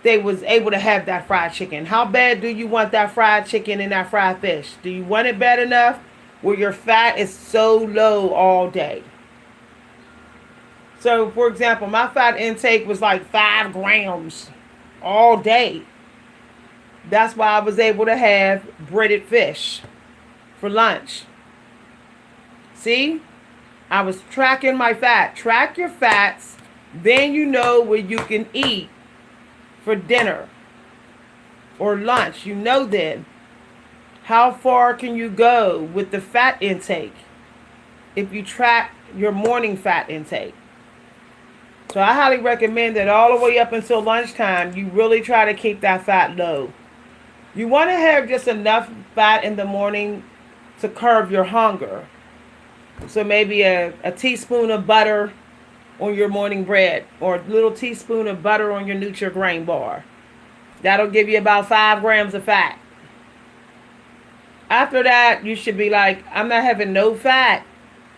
they was able to have that fried chicken. How bad do you want that fried chicken and that fried fish? Do you want it bad enough where your fat is so low all day? So, for example, my fat intake was like 5 grams all day. That's why I was able to have breaded fish for lunch. See? I was tracking my fat. Track your fats, then you know what you can eat for dinner or lunch. You know then. How far can you go with the fat intake if you track your morning fat intake? So I highly recommend that all the way up until lunchtime, you really try to keep that fat low. You want to have just enough fat in the morning to curb your hunger. So maybe a teaspoon of butter on your morning bread, or a little teaspoon of butter on your Nutrigrain bar. That'll give you about 5 grams of fat. After that, you should be like, I'm not having no fat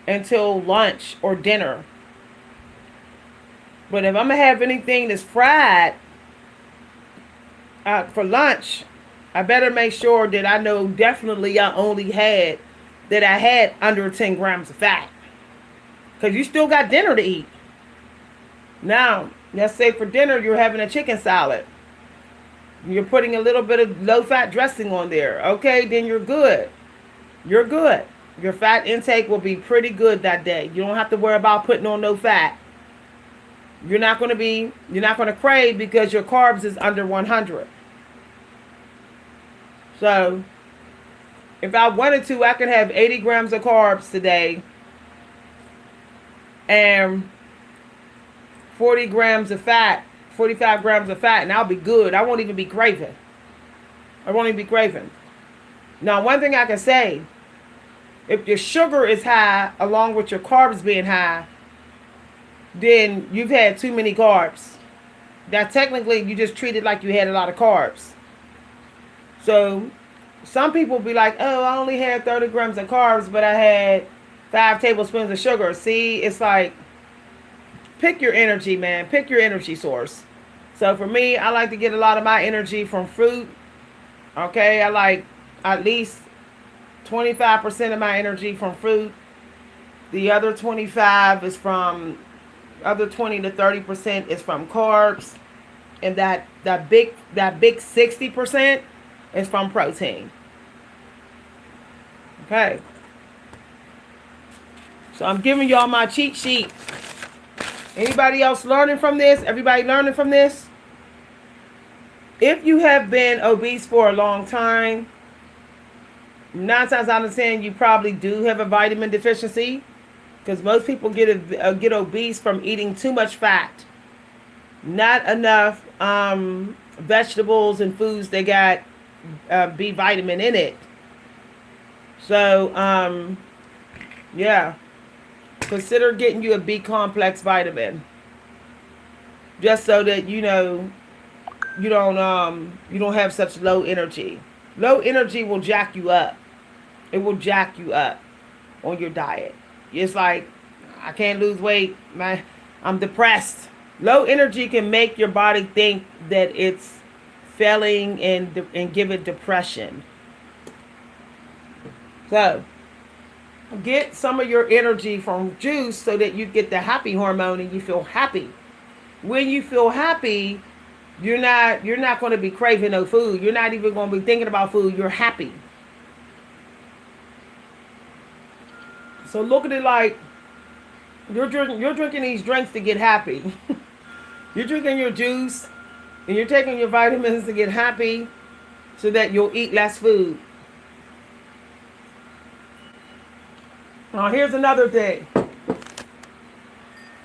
until lunch or dinner. But if I'm going to have anything that's fried for lunch, I better make sure that I know definitely I had under 10 grams of fat. Because you still got dinner to eat. Now, let's say for dinner you're having a chicken salad. You're putting a little bit of low-fat dressing on there. Okay, then you're good. You're good. Your fat intake will be pretty good that day. You don't have to worry about putting on no fat. You're not going to crave because your carbs is under 100. So, if I wanted to, I could have 80 grams of carbs today and 40 grams of fat, 45 grams of fat, and I'll be good. I won't even be craving. Now, one thing I can say, if your sugar is high along with your carbs being high, then you've had too many carbs. That technically you just treat it like you had a lot of carbs. So some people be like, oh, I only had 30 grams of carbs, but I had 5 tablespoons of sugar. See, it's like, pick your energy, man. Pick your energy source. So for me, I like to get a lot of my energy from fruit. Okay, I like at least 25% of my energy from fruit. The other 25 is from, other 20 to 30% is from carbs. And that big 60% is from protein. Okay. So I'm giving y'all my cheat sheet. Anybody else learning from this? Everybody learning from this? If you have been obese for a long time, 9 times out of 10, you probably do have a vitamin deficiency, because most people get obese from eating too much fat, not enough vegetables and foods that got B vitamin in it. So yeah, consider getting you a B complex vitamin, just so that you don't have such low energy. Low energy will jack you up. It will jack you up on your diet. It's like, I can't lose weight, man. I'm depressed. Low energy can make your body think that it's failing and give it depression. So, get some of your energy from juice so that you get the happy hormone and you feel happy. When you feel happy, you're not going to be craving no food. You're not even going to be thinking about food. You're happy. So look at it like you're drinking these drinks to get happy. You're drinking your juice and you're taking your vitamins to get happy so that you'll eat less food. Now here's another thing.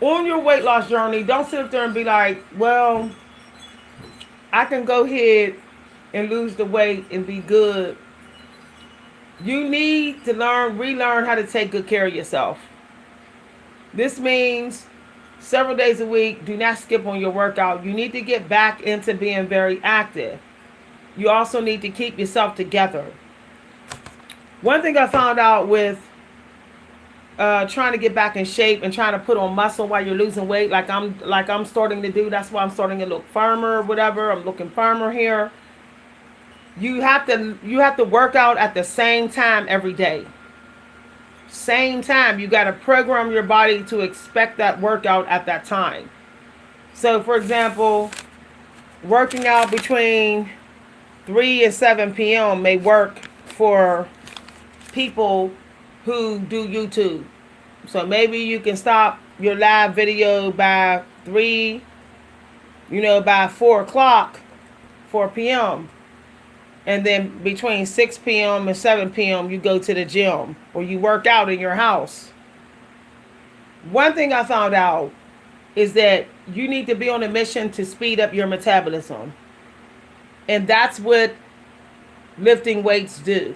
On your weight loss journey, don't sit up there and be like, well, I can go ahead and lose the weight and be good. You need to relearn how to take good care of yourself. This means several days a week, do not skip on your workout. You need to get back into being very active. You also need to keep yourself together. One thing I found out with trying to get back in shape and trying to put on muscle while you're losing weight, like I'm starting to do. That's why I'm starting to look firmer, whatever. I'm looking firmer here. You have to work out at the same time every day. Same time. You got to program your body to expect that workout at that time. So, for example, working out between 3 and 7 p.m. may work for people who do YouTube. So maybe you can stop your live video by 4 o'clock, 4 p.m. And then between 6 p.m. and 7 p.m. you go to the gym or you work out in your house. One thing I found out is that you need to be on a mission to speed up your metabolism. And that's what lifting weights do.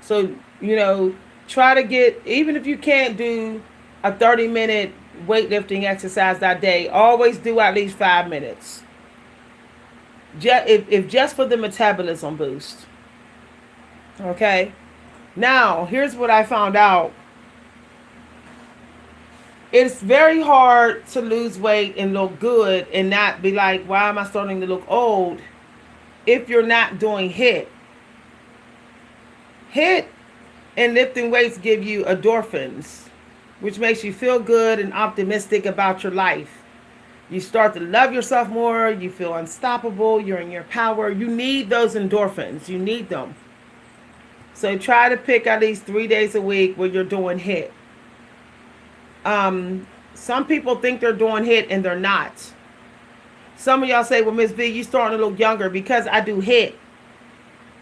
So, try to get, even if you can't do a 30-minute weightlifting exercise that day, always do at least 5 minutes. If just for the metabolism boost. Okay? Now, here's what I found out. It's very hard to lose weight and look good and not be like, why am I starting to look old? If you're not doing HIIT. HIIT and lifting weights give you endorphins, which makes you feel good and optimistic about your life. You start to love yourself more. You feel unstoppable. You're in your power. You need those endorphins. You need them. So try to pick at least 3 days a week where you're doing HIIT. Some people think they're doing HIIT and they're not. Some of y'all say, well, Miss V, you starting to look younger because I do HIIT.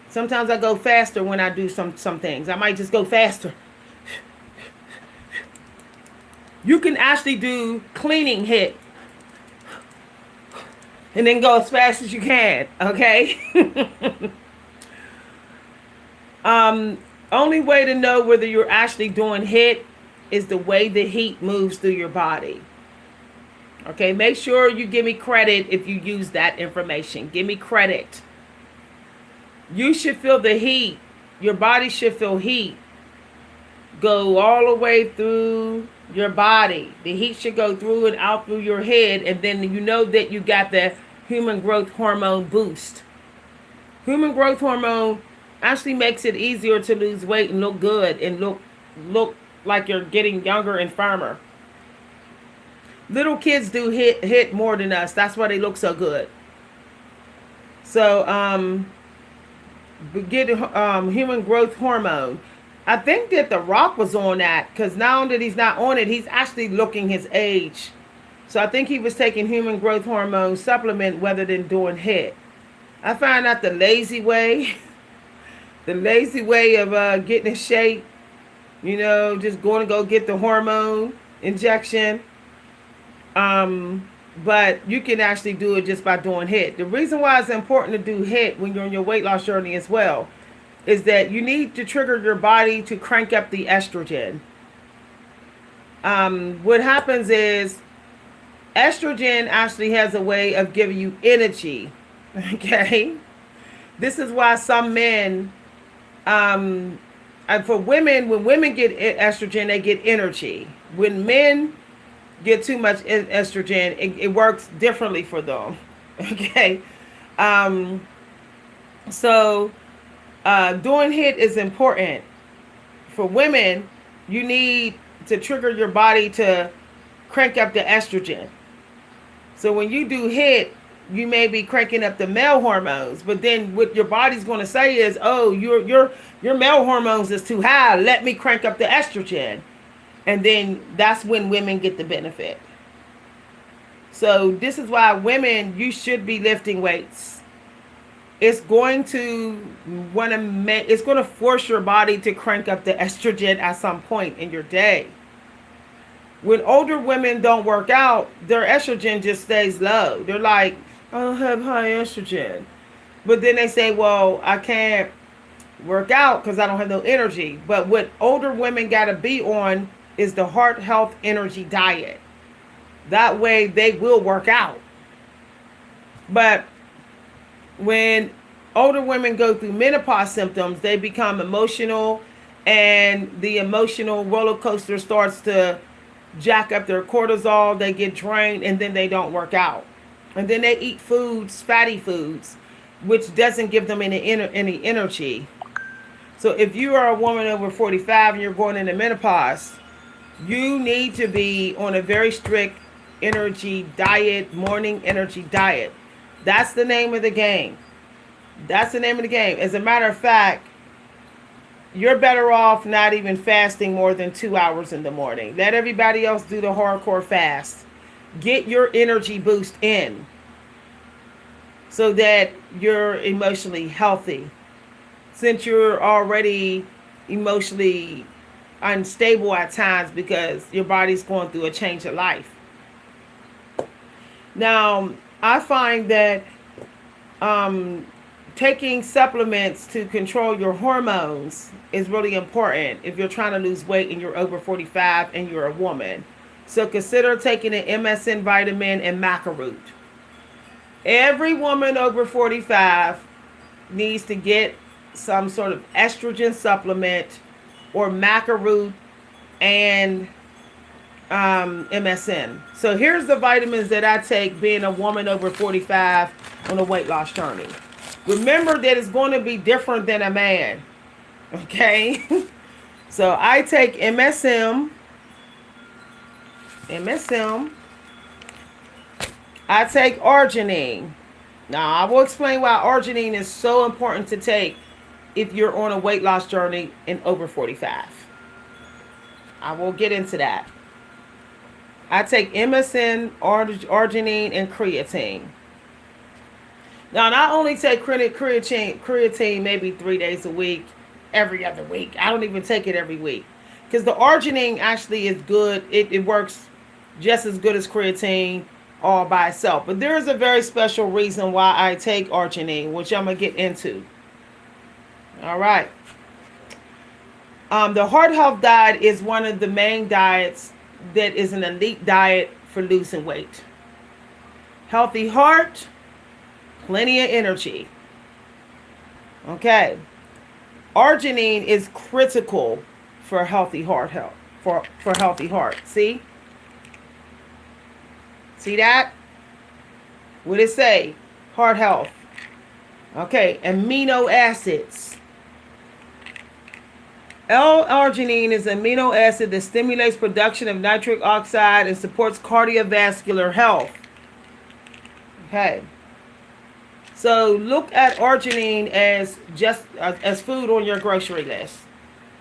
Sometimes I go faster when I do some things. I might just go faster. You can actually do cleaning HIIT. And then go as fast as you can, okay? Only way to know whether you're actually doing HIIT is the way the heat moves through your body. Okay, make sure you give me credit if you use that information. Give me credit. You should feel the heat. Your body should feel heat. Go all the way through your body. The heat should go through and out through your head, and then you know that you got the human growth hormone boost. Human growth hormone actually makes it easier to lose weight and look good and look like you're getting younger and firmer. Little kids do HIIT more than us. That's why they look so good. So get human growth hormone. I think that The Rock was on that, because now that he's not on it, he's actually looking his age. So I think he was taking human growth hormone supplement rather than doing HIIT. I find out the lazy way of getting in shape, just going to go get the hormone injection. But you can actually do it just by doing HIIT. The reason why it's important to do HIIT when you're on your weight loss journey as well is that you need to trigger your body to crank up the estrogen. What happens is estrogen actually has a way of giving you energy. Okay? This is why some men, and for women, when women get estrogen, they get energy. When men get too much estrogen, it works differently for them. Okay? So doing HIIT is important. For women, you need to trigger your body to crank up the estrogen. So when you do HIIT, you may be cranking up the male hormones, but then what your body's going to say is, oh, your male hormones is too high. Let me crank up the estrogen. And then that's when women get the benefit. So this is why women, you should be lifting weights. It's going to force your body to crank up the estrogen at some point in your day. When older women don't work out, their estrogen just stays low. They're like, I don't have high estrogen. But then they say, well, I can't work out because I don't have no energy. But what older women got to be on is the heart health energy diet. That way they will work out. But when older women go through menopause symptoms, they become emotional, and the emotional roller coaster starts to jack up their cortisol. They get drained, and then they don't work out, and then they eat foods, fatty foods, which doesn't give them any energy. So if you are a woman over 45 and you're going into menopause, you need to be on a very strict energy diet, morning energy diet. That's the name of the game. That's the name of the game. As a matter of fact, you're better off not even fasting more than 2 hours in the morning. Let everybody else do the hardcore fast. Get your energy boost in so that you're emotionally healthy. Since you're already emotionally unstable at times because your body's going through a change of life. Now, I find that taking supplements to control your hormones is really important if you're trying to lose weight and you're over 45 and you're a woman. So consider taking an MSM vitamin and maca root. Every woman over 45 needs to get some sort of estrogen supplement or maca root and MSM. So here's the vitamins that I take being a woman over 45 on a weight loss journey. Remember that it's going to be different than a man. Okay? So I take MSM. I take arginine. Now I will explain why arginine is so important to take if you're on a weight loss journey and over 45. I will get into that. I take MSM, arginine, and creatine. Now, I only take creatine maybe 3 days a week, every other week. I don't even take it every week. Because the arginine actually is good. It works just as good as creatine all by itself. But there is a very special reason why I take arginine, which I'm going to get into. All right. The heart health diet is one of the main diets that is an elite diet for losing weight. Healthy heart, plenty of energy. Okay. Arginine is critical for healthy heart health. For healthy heart. See? See that? What did it say? Heart health. Okay. Amino acids. L-arginine is an amino acid that stimulates production of nitric oxide and supports cardiovascular health. Okay. So look at arginine as just as food on your grocery list.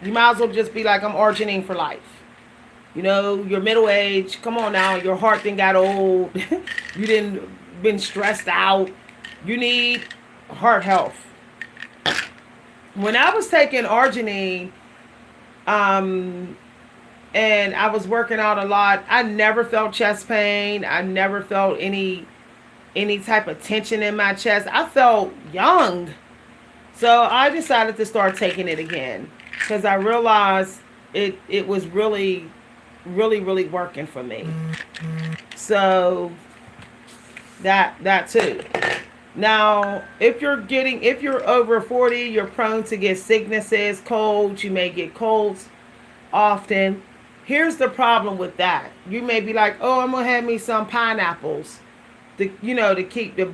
You might as well just be like, I'm arginine for life. You know, you're middle age. Come on now. Your heart done got old. You didn't been stressed out. You need heart health. When I was taking arginine, and I was working out a lot, I never felt chest pain. I never felt any type of tension in my chest. I felt young. So I decided to start taking it again because I realized it was really, really, really working for me. So that too. Now, if you're over 40, you're prone to get sicknesses, colds. You may get colds often. Here's the problem with that. You may be like, oh, I'm going to have me some pineapples to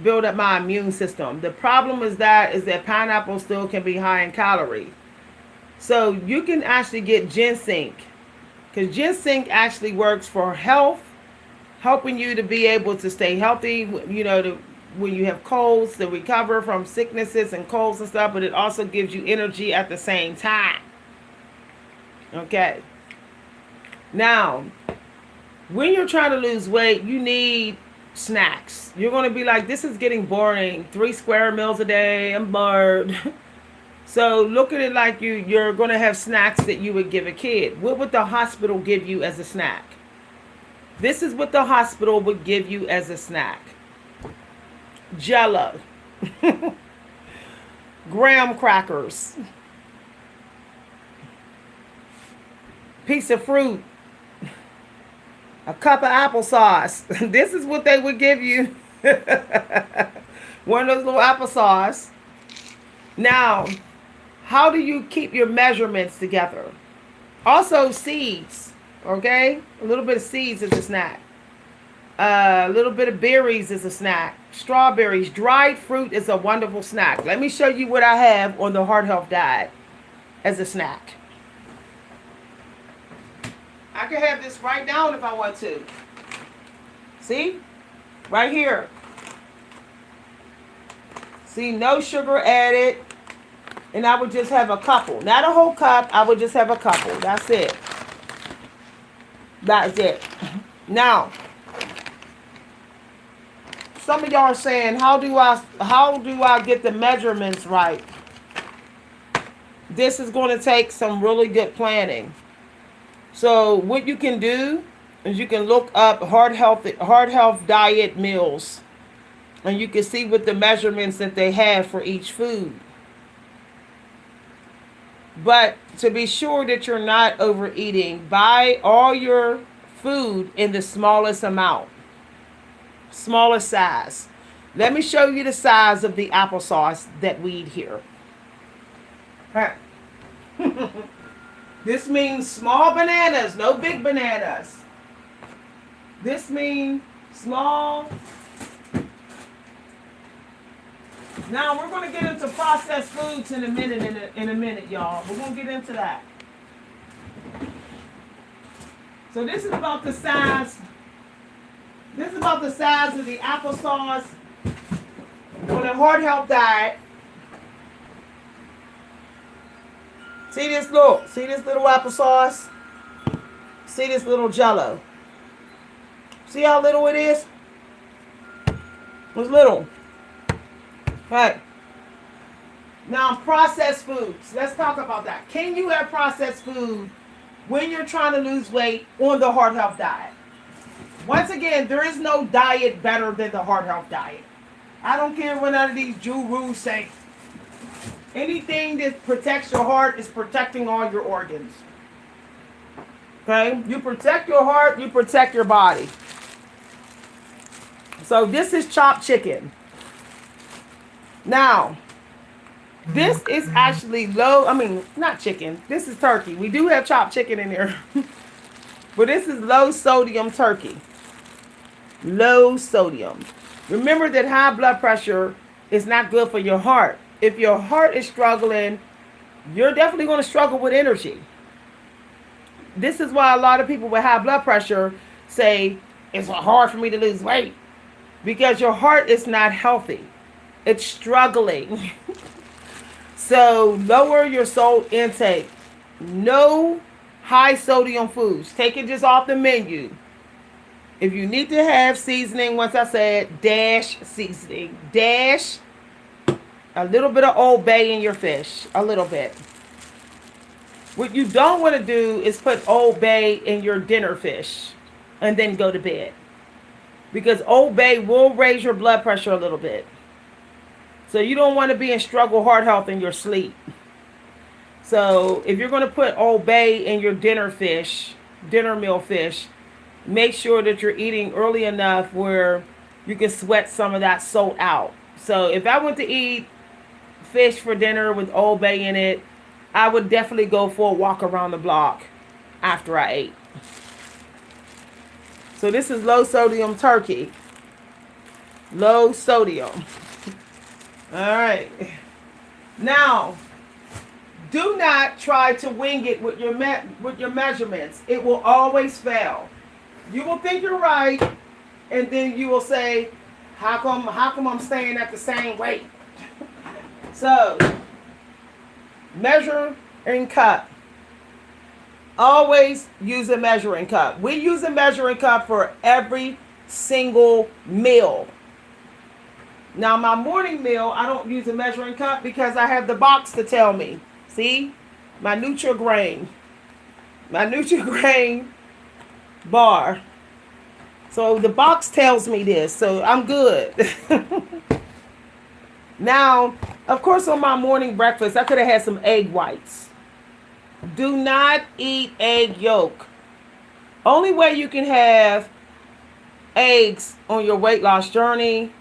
build up my immune system. The problem is that pineapple still can be high in calories. So you can actually get ginseng, because ginseng actually works for health, helping you to be able to stay healthy, when you have colds, to recover from sicknesses and colds and stuff, but it also gives you energy at the same time. Okay. Now, when you're trying to lose weight, you need snacks. You're going to be like, this is getting boring. 3 square meals a day. I'm bored. So look at it like you're going to have snacks that you would give a kid. What would the hospital give you as a snack? This is what the hospital would give you as a snack. Jello. Graham crackers. Piece of fruit. A cup of applesauce. This is what they would give you. One of those little applesauce. Now, how do you keep your measurements together? Also, seeds. Okay? A little bit of seeds is a snack. A little bit of berries is a snack. Strawberries, dried fruit is a wonderful snack. Let me show you what I have on the heart health diet as a snack. I can have this right now if I want to. See? Right here. See, no sugar added. And I would just have a couple. Not a whole cup. I would just have a couple. That's it. That's it. Now, some of y'all are saying, how do I get the measurements right? This is going to take some really good planning. So what you can do is you can look up heart health diet meals, and you can see what the measurements that they have for each food. But to be sure that you're not overeating, buy all your food in the smallest amount. Smallest size. Let me show you the size of the applesauce that we eat here. All right. This means small bananas, no big bananas. This means small. Now we're going to get into processed foods in a minute, y'all. We're going to get into that. So this is about the size. This is about the size of the applesauce on a heart health diet. See this little applesauce? See this little Jello? See how little it is? It's little. Right. Now, processed foods. Let's talk about that. Can you have processed food when you're trying to lose weight on the heart health diet? Once again, there is no diet better than the heart health diet. I don't care what none of these gurus say. Anything that protects your heart is protecting all your organs. Okay? You protect your heart, you protect your body. So this is chopped chicken. Now, this is actually not chicken. This is turkey. We do have chopped chicken in there. But this is low sodium turkey. Low sodium. Remember that high blood pressure is not good for your heart. If your heart is struggling, you're definitely going to struggle with energy. This is why a lot of people with high blood pressure say, it's hard for me to lose weight. Because your heart is not healthy. It's struggling. So lower your salt intake. No high sodium foods. Take it just off the menu. If you need to have seasoning, once I said dash seasoning. Dash a little bit of Old Bay in your fish. A little bit. What you don't want to do is put Old Bay in your dinner fish and then go to bed. Because Old Bay will raise your blood pressure a little bit. So you don't want to be in struggle heart health in your sleep. So if you're going to put Old Bay in your dinner meal fish, make sure that you're eating early enough where you can sweat some of that salt out. So if I went to eat fish for dinner with Old Bay in it, I would definitely go for a walk around the block after I ate. So this is low sodium turkey. Low sodium. All right. Now, do not try to wing it with your measurements. It will always fail. You will think you're right, and then you will say, how come I'm staying at the same weight? So, measure and cup. Always use a measuring cup. We use a measuring cup for every single meal. Now, my morning meal, I don't use a measuring cup because I have the box to tell me. See? My Nutrigrain. My Nutrigrain bar. So the box tells me this. So I'm good. Now, of course, on my morning breakfast, I could have had some egg whites. Do not eat egg yolk. Only way you can have eggs on your weight loss journey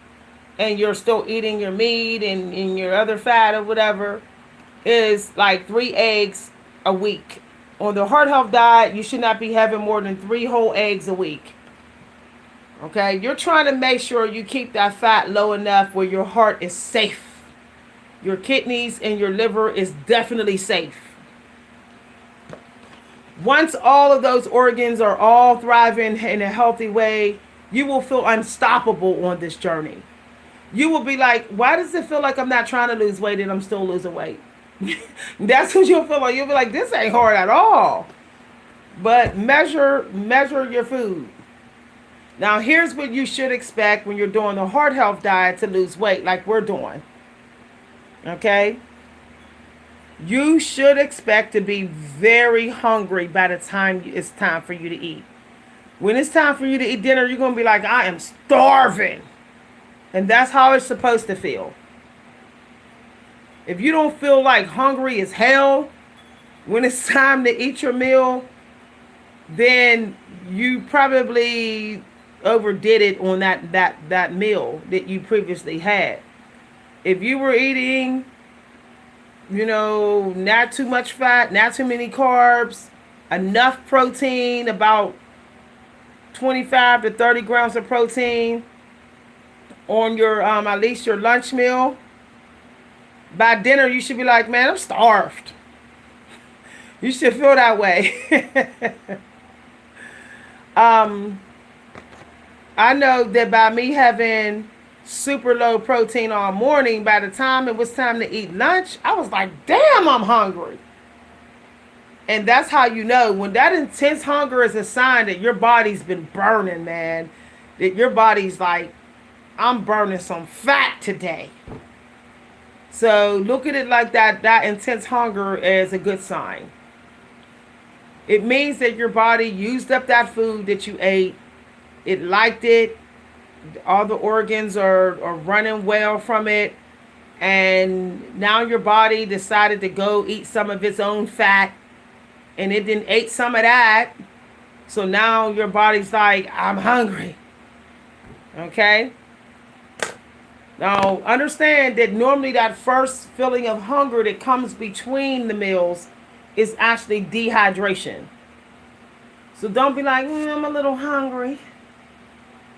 and you're still eating your meat and your other fat or whatever, is like 3 eggs a week. On the heart health diet, you should not be having more than 3 whole eggs a week. Okay, you're trying to make sure you keep that fat low enough where your heart is safe. Your kidneys and your liver is definitely safe. Once all of those organs are all thriving in a healthy way, you will feel unstoppable on this journey. You will be like, why does it feel like I'm not trying to lose weight and I'm still losing weight? That's what you'll feel like. You'll be like, this ain't hard at all. But measure your food. Now, here's what you should expect when you're doing the heart health diet to lose weight like we're doing. Okay? You should expect to be very hungry by the time it's time for you to eat. When it's time for you to eat dinner, you're going to be like, I am starving. And that's how it's supposed to feel. If you don't feel like hungry as hell when it's time to eat your meal, then you probably overdid it on that meal that you previously had. If you were eating, not too much fat, not too many carbs, enough protein, about 25 to 30 grams of protein on your at least your lunch meal, by dinner you should be like, man, I'm starved. You should feel that way. I know that by me having super low protein all morning, by the time it was time to eat lunch, I was like, damn, I'm hungry. And that's how you know when that intense hunger is a sign that your body's been burning, man. That your body's like, I'm burning some fat today. So look at it like that intense hunger is a good sign. It means that your body used up that food that you ate. It liked it. All the organs are running well from it. And now your body decided to go eat some of its own fat. And it didn't ate some of that. So now your body's like, I'm hungry. Okay? Now, understand that normally that first feeling of hunger that comes between the meals is actually dehydration. So don't be like, I'm a little hungry.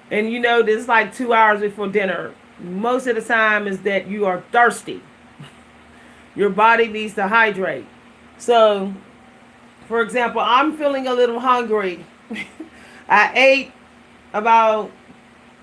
And this is like 2 hours before dinner. Most of the time is that you are thirsty. Your body needs to hydrate. So, for example, I'm feeling a little hungry. I ate about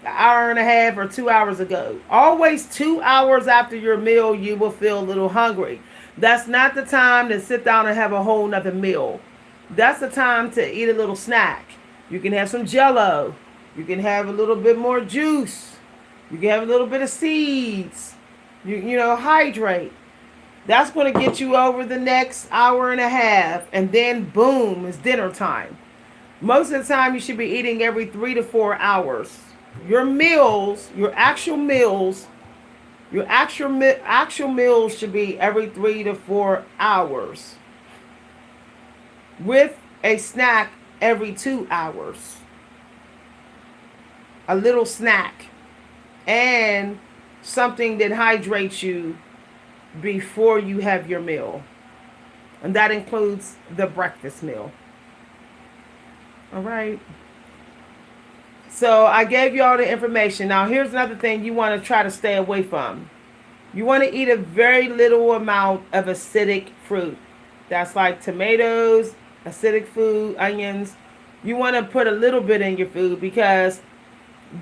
an hour and a half or 2 hours ago. Always 2 hours after your meal, you will feel a little hungry. That's not the time to sit down and have a whole nother meal. That's the time to eat a little snack. You can have some Jell-O. You can have a little bit more juice. You can have a little bit of seeds. Hydrate. That's going to get you over the next hour and a half. And then, boom, it's dinner time. Most of the time, you should be eating every 3 to 4 hours. Your meals, your actual meals should be every 3 to 4 hours. With a snack every 2 hours. A little snack. And something that hydrates you before you have your meal. And that includes the breakfast meal. All right. So I gave you all the information. Now here's another thing you want to try to stay away from. You want to eat a very little amount of acidic fruit. That's like tomatoes, acidic food, onions. You want to put a little bit in your food because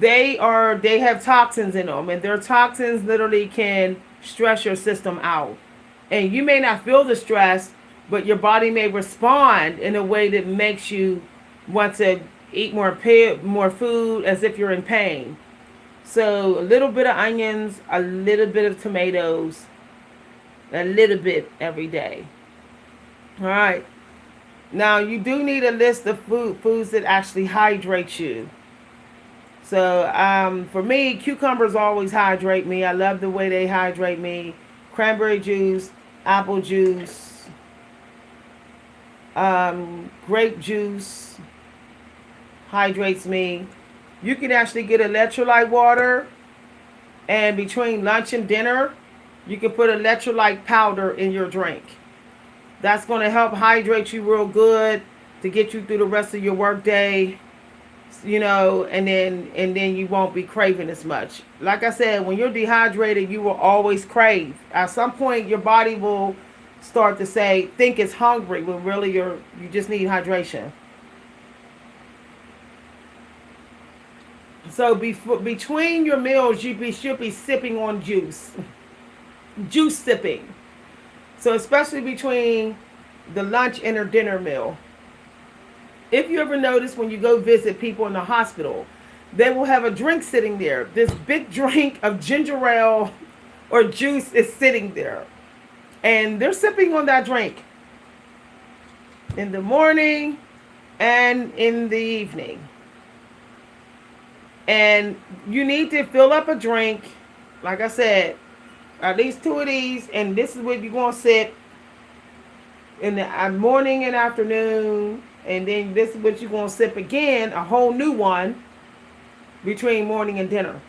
they have toxins in them, and their toxins literally can stress your system out. And you may not feel the stress, but your body may respond in a way that makes you want to eat more food as if you're in pain. So a little bit of onions, a little bit of tomatoes, a little bit every day. All right. Now you do need a list of foods that actually hydrate you. So for me, cucumbers always hydrate me. I love the way they hydrate me. Cranberry juice, apple juice, grape juice hydrates me. You can actually get electrolyte water And between lunch and dinner, you can put electrolyte powder in your drink. That's going to help hydrate you real good to get you through the rest of your work day, and then you won't be craving as much. Like I said, when you're dehydrated, you will always crave. At some point, your body will start to think it's hungry when really you just need hydration. So between your meals, should be sipping on juice, juice sipping. So especially between the lunch and or dinner meal. If you ever notice when you go visit people in the hospital, they will have a drink sitting there. This big drink of ginger ale or juice is sitting there. And they're sipping on that drink in the morning and in the evening. And you need to fill up a drink, like I said, at least 2 of these, and this is what you're going to sip in the morning and afternoon, and then this is what you're going to sip again, a whole new one, between morning and dinner.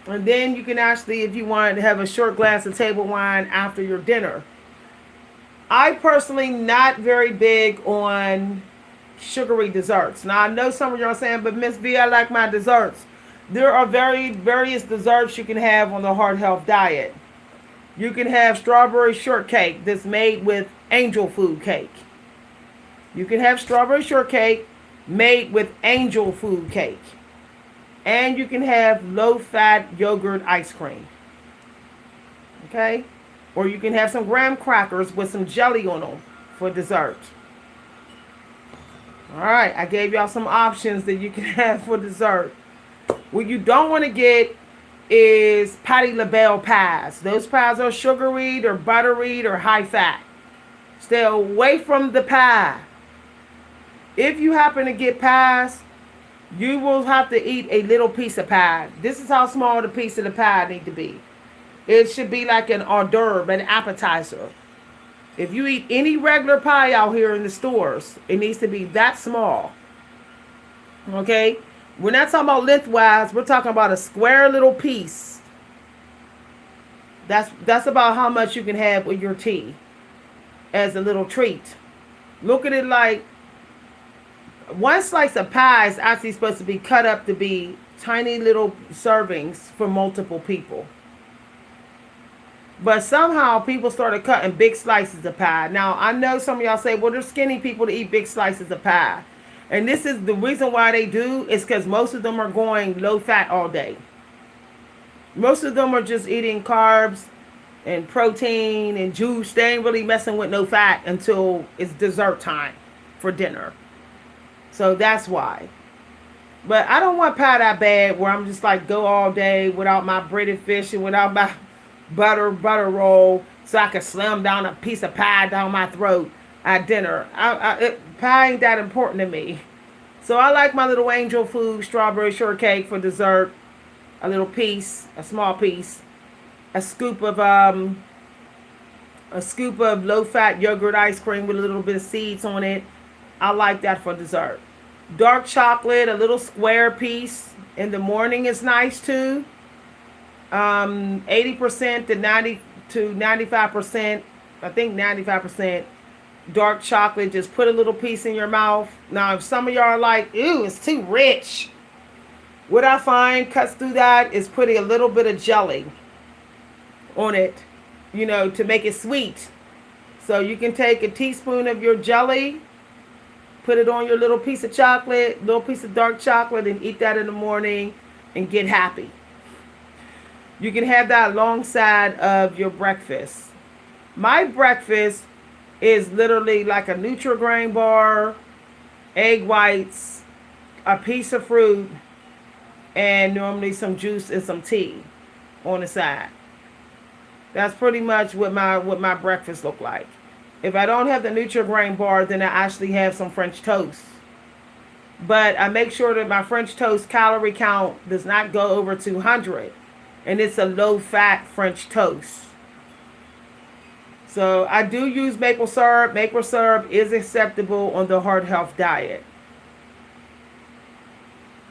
And then you can actually, if you want, to have a short glass of table wine after your dinner. I personally not very big on sugary desserts. Now I know some of y'all are saying, but Miss V, I like my desserts. There are various desserts you can have on the heart health diet. You can have strawberry shortcake that's made with angel food cake. You can have strawberry shortcake made with angel food cake. And you can have low-fat yogurt ice cream. Okay? Or you can have some graham crackers with some jelly on them for dessert. Alright, I gave y'all some options that you can have for dessert. What you don't want to get is Patti LaBelle pies. Those pies are sugary or buttery or high fat. Stay away from the pie. If you happen to get pies, you will have to eat a little piece of pie. This is how small the piece of the pie need to be. It should be like an hors d'oeuvre, an appetizer. If you eat any regular pie out here in the stores, it needs to be that small. Okay? We're not talking about lengthwise. We're talking about a square little piece. That's about how much you can have with your tea as a little treat. Look at it like one slice of pie is actually supposed to be cut up to be tiny little servings for multiple people. But somehow people started cutting big slices of pie. Now, I know some of y'all say, well, there's skinny people to eat big slices of pie. And this is the reason why they do is because most of them are going low fat all day. Most of them are just eating carbs and protein and juice. They ain't really messing with no fat until it's dessert time for dinner. So that's why. But I don't want pie that bad where I'm just like go all day without my breaded fish and without my butter roll so I can slam down a piece of pie down my throat at dinner. Pie ain't that important to me. So I like my little angel food strawberry shortcake for dessert. A little piece, a small piece. A scoop of low-fat yogurt ice cream with a little bit of seeds on it. I like that for dessert. Dark chocolate, a little square piece in the morning is nice too. 80% to 95%, I think 95% dark chocolate. Just put a little piece in your mouth. Now, if some of y'all are like, ew, it's too rich. What I find cuts through that is putting a little bit of jelly on it, to make it sweet. So you can take a teaspoon of your jelly, put it on your little piece of chocolate, little piece of dark chocolate, and eat that in the morning and get happy. You can have that alongside of your breakfast. My breakfast is literally like a Nutrigrain bar, egg whites, a piece of fruit, and normally some juice and some tea on the side. That's pretty much what my breakfast look like. If I don't have the Nutrigrain bar, then I actually have some French toast. But I make sure that my French toast calorie count does not go over 200. And it's a low-fat French toast. So I do use maple syrup. Maple syrup is acceptable on the heart health diet.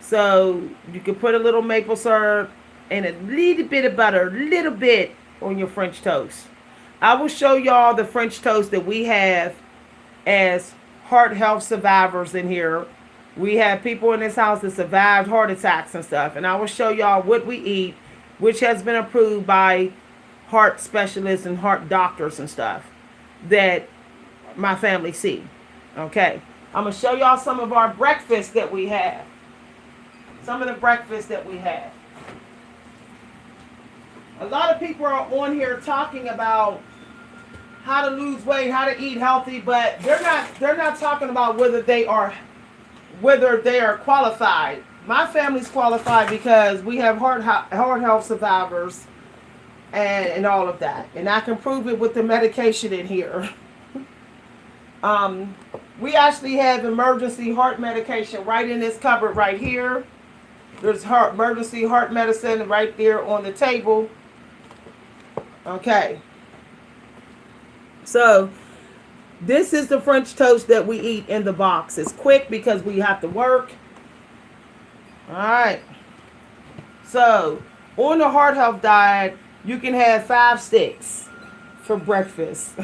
So you can put a little maple syrup and a little bit of butter, a little bit on your French toast. I will show y'all the French toast that we have as heart health survivors in here. We have people in this house that survived heart attacks and stuff. And I will show y'all what we eat, which has been approved by heart specialists and heart doctors and stuff that my family see. Okay. I'm going to show y'all some of our breakfast that we have. Some of the breakfast that we have. A lot of people are on here talking about how to lose weight, how to eat healthy, but they're not talking about whether they are qualified. My family's qualified because we have heart health survivors and all of that, and I can prove it with the medication in here. We actually have emergency heart medication right in this cupboard right here. There's emergency heart medicine right there on the table. Okay. So, this is the French toast that we eat in the box. It's quick because we have to work. Alright. So, on the heart health diet, you can have 5 sticks for breakfast.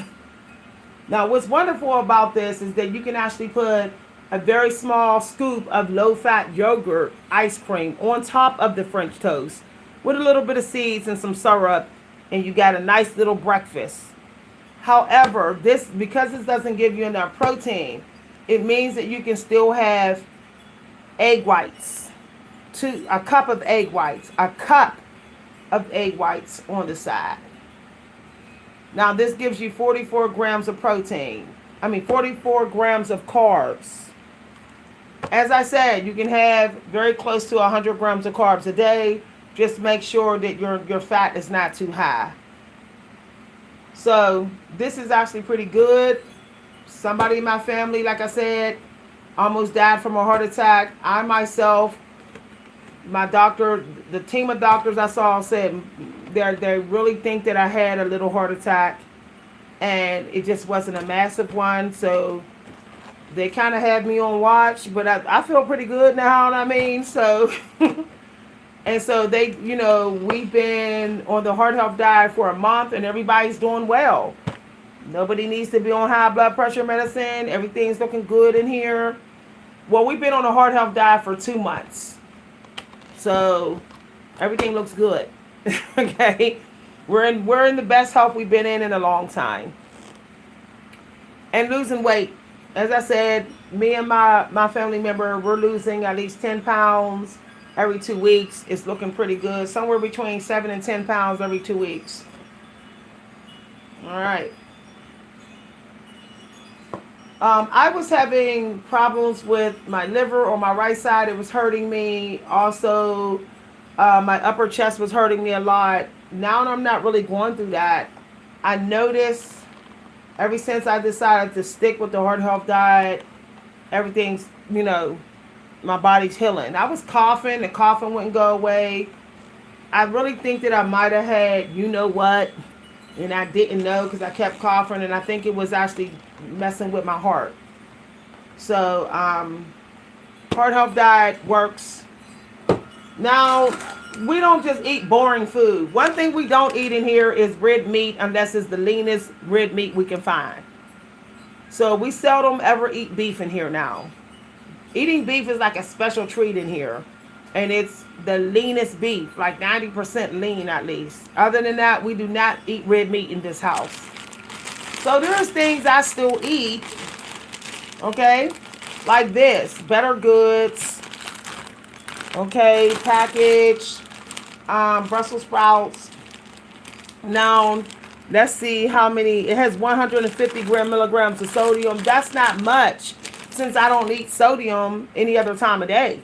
Now, what's wonderful about this is that you can actually put a very small scoop of low-fat yogurt ice cream on top of the French toast with a little bit of seeds and some syrup, and you got a nice little breakfast. However, because this doesn't give you enough protein, it means that you can still have egg whites, a cup of egg whites on the side. Now, this gives you 44 grams of protein. 44 grams of carbs. As I said, you can have very close to 100 grams of carbs a day. Just make sure that your fat is not too high. So, this is actually pretty good. Somebody in my family, like I said, almost died from a heart attack. I myself, my doctor, the team of doctors I saw said they really think that I had a little heart attack. And it just wasn't a massive one. So, they kind of had me on watch. But I feel pretty good now, so... And so we've been on the heart health diet for a month and everybody's doing well. Nobody needs to be on high blood pressure medicine. Everything's looking good in here. Well, we've been on a heart health diet for 2 months. So everything looks good. Okay. We're in the best health we've been in a long time. And losing weight. As I said, me and my family member, we're losing at least 10 pounds. Every 2 weeks. It's looking pretty good. Somewhere between 7 and 10 pounds every 2 weeks. All right. I was having problems with my liver on my right side. It was hurting me. Also, my upper chest was hurting me a lot. Now I'm not really going through that. I noticed ever since I decided to stick with the heart health diet, everything's, my body's healing. I was coughing. The coughing wouldn't go away. I really think that I might have had, and I didn't know because I kept coughing, and I think it was actually messing with my heart. So, heart health diet works. Now, we don't just eat boring food. One thing we don't eat in here is red meat unless it's the leanest red meat we can find. So, we seldom ever eat beef in here now. Eating beef is like a special treat in here. And it's the leanest beef, like 90% lean at least. Other than that, we do not eat red meat in this house. So there's things I still eat, okay? Like this, Better Goods, okay, packaged, Brussels sprouts. Now, let's see how many, it has 150 milligrams of sodium. That's not much, since I don't eat sodium any other time of day.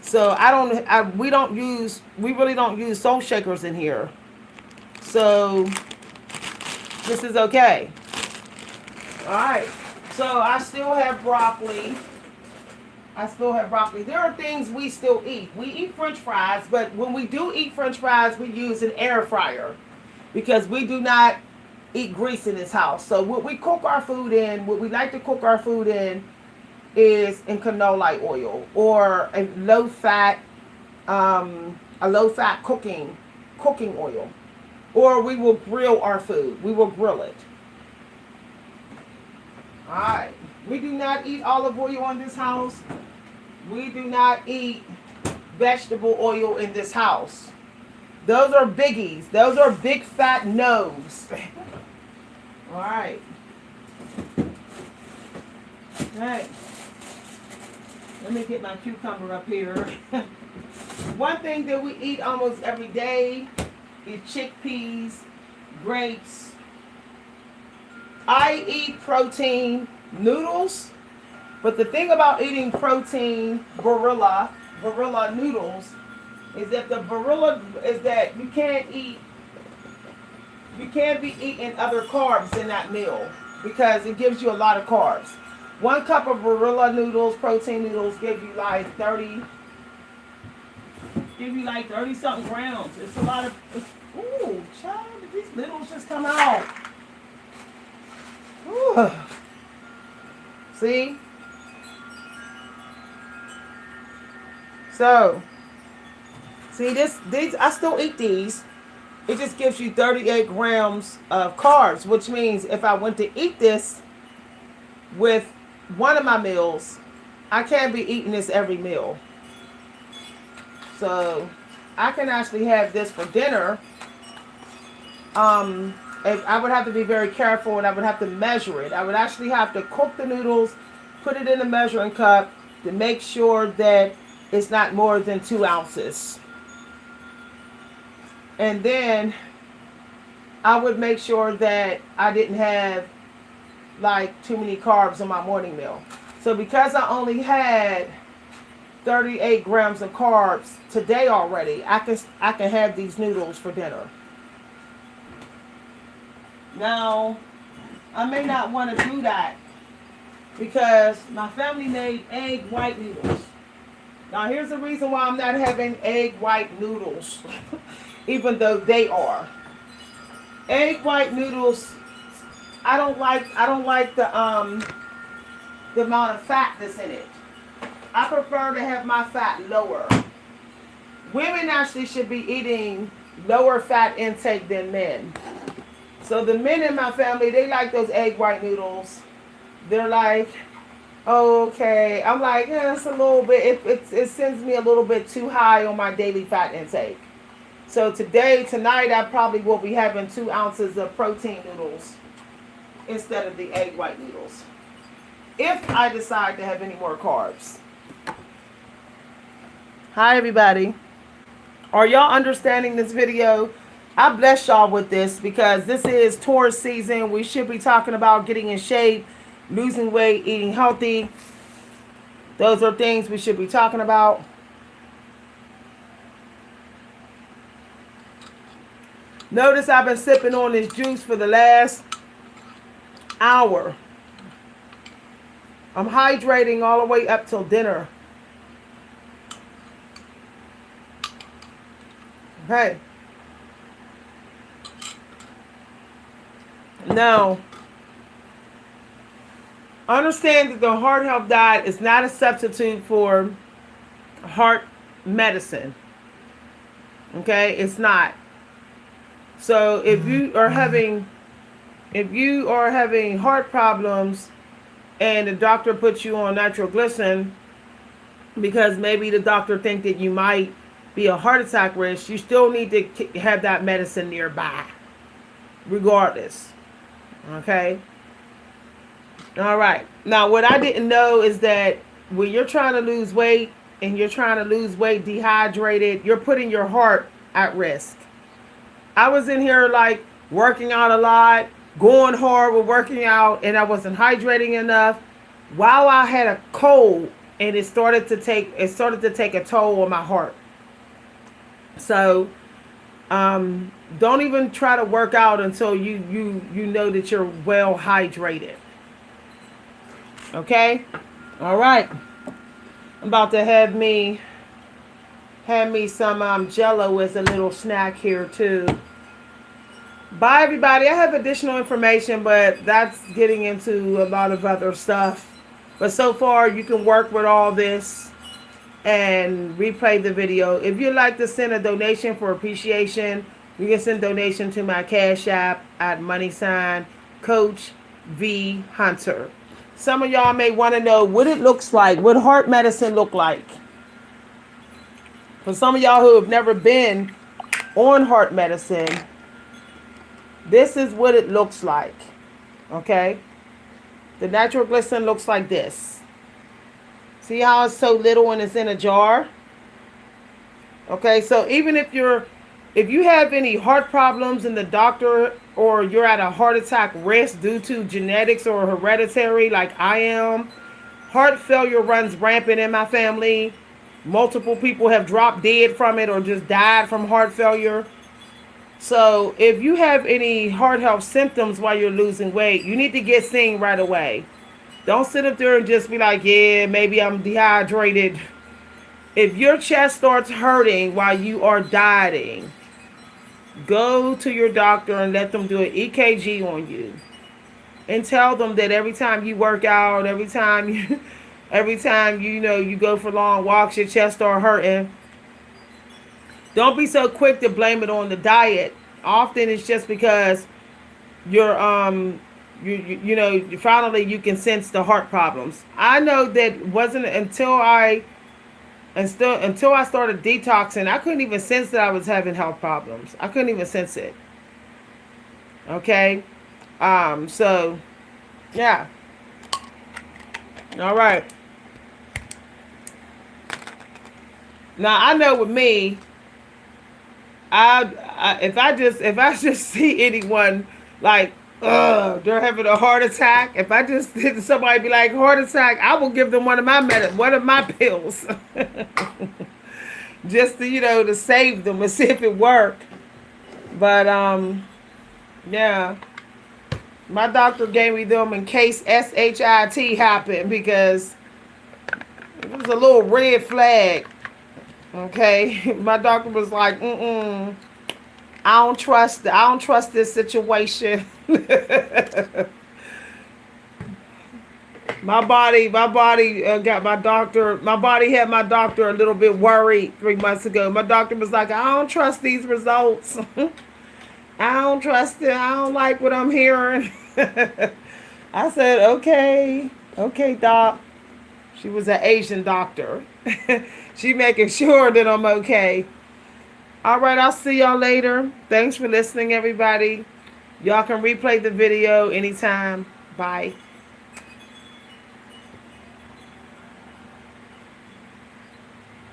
So we really don't use salt shakers in here. So this is okay. All right. So I still have broccoli. There are things we still eat. We eat French fries, but when we do eat French fries, we use an air fryer because we do not eat grease in this house. So what we like to cook our food in is in canola oil or a low fat a low-fat cooking oil. Or we will grill our food. We will grill it. All right. We do not eat olive oil in this house. We do not eat vegetable oil in this house. Those are biggies. Those are big fat no's. All right. All right. Let me get my cucumber up here. One thing that we eat almost every day is chickpeas, grapes. I eat protein noodles, but the thing about eating protein Barilla noodles is that you can't be eating other carbs in that meal because it gives you a lot of carbs. 1 cup of Barilla noodles, protein noodles, give you like 30 something grams. It's a lot of, ooh, child, did these noodles just come out? Ooh. See? So, see these, I still eat these. It just gives you 38 grams of carbs, which means if I went to eat this with one of my meals, I can't be eating this every meal. So I can actually have this for dinner. I would have to be very careful, and I would have to measure it. I would actually have to cook the noodles, put it in a measuring cup to make sure that it's not more than 2 ounces. And then I would make sure that I didn't have like too many carbs in my morning meal. So because I only had 38 grams of carbs today already, I can have these noodles for dinner. Now, I may not want to do that because my family made egg white noodles. Now, here's the reason why I'm not having egg white noodles, even though they are. Egg white noodles, I don't like the amount of fat that's in it. I prefer to have my fat lower. Women actually should be eating lower fat intake than men. So the men in my family, they like those egg white noodles. They're like, oh, okay. I'm like, yeah, it's a little bit, it sends me a little bit too high on my daily fat intake. So tonight, I probably will be having 2 ounces of protein noodles instead of the egg white noodles, if I decide to have any more carbs. Hi, everybody. Are y'all understanding this video? I bless y'all with this because this is Taurus season. We should be talking about getting in shape, losing weight, eating healthy. Those are things we should be talking about. Notice I've been sipping on this juice for the last hour. I'm hydrating all the way up till dinner. Okay. Now, understand that the heart health diet is not a substitute for heart medicine. Okay, it's not. So if you are having heart problems and the doctor puts you on nitroglycerin because maybe the doctor think that you might be a heart attack risk, you still need to have that medicine nearby, regardless. Okay? All right. Now, what I didn't know is that when you're trying to lose weight and you're trying to lose weight dehydrated, you're putting your heart at risk. I was in here like working out a lot, going hard with working out, and I wasn't hydrating enough while I had a cold, and it started to take a toll on my heart. So don't even try to work out until you know that you're well hydrated. Okay? All right. I'm about to have me some Jello as a little snack here too. Bye, everybody. I have additional information, but that's getting into a lot of other stuff. But so far, you can work with all this and replay the video. If you'd like to send a donation for appreciation, you can send donation to my Cash App at Coach V Hunter. Some of y'all may want to know what it looks like, what heart medicine look like. For some of y'all who have never been on heart medicine, this is what it looks like. Okay? The nitroglycerin looks like this. See how it's so little and it's in a jar? Okay, so even if you have any heart problems and the doctor, or you're at a heart attack risk due to genetics or hereditary like I am, heart failure runs rampant in my family. Multiple people have dropped dead from it or just died from heart failure. So if you have any heart health symptoms while you're losing weight, you need to get seen right away. Don't sit up there and just be like, yeah, maybe I'm dehydrated. If your chest starts hurting while you are dieting, go to your doctor and let them do an EKG on you. And tell them that every time you work out, every time you go for long walks, your chest start hurting. Don't be so quick to blame it on the diet. Often it's just because you're finally you can sense the heart problems. I know that wasn't until I started detoxing, I couldn't even sense that I was having health problems. I couldn't even sense it. Okay? So yeah. All right. Now I know with me, if I just see anyone like they're having a heart attack, if I just hit somebody be like heart attack, I will give them one of my pills, just to save them and see if it worked. But yeah, my doctor gave me them in case SHIT happened, because it was a little red flag. Okay, my doctor was like, I don't trust this situation. My body got my doctor. My body had my doctor a little bit worried 3 months ago. My doctor was like, I don't trust these results. I don't trust it. I don't like what I'm hearing. I said, okay, doc. She was an Asian doctor. She making sure that I'm okay. All right, I'll see y'all later. Thanks for listening, everybody. Y'all can replay the video anytime. Bye.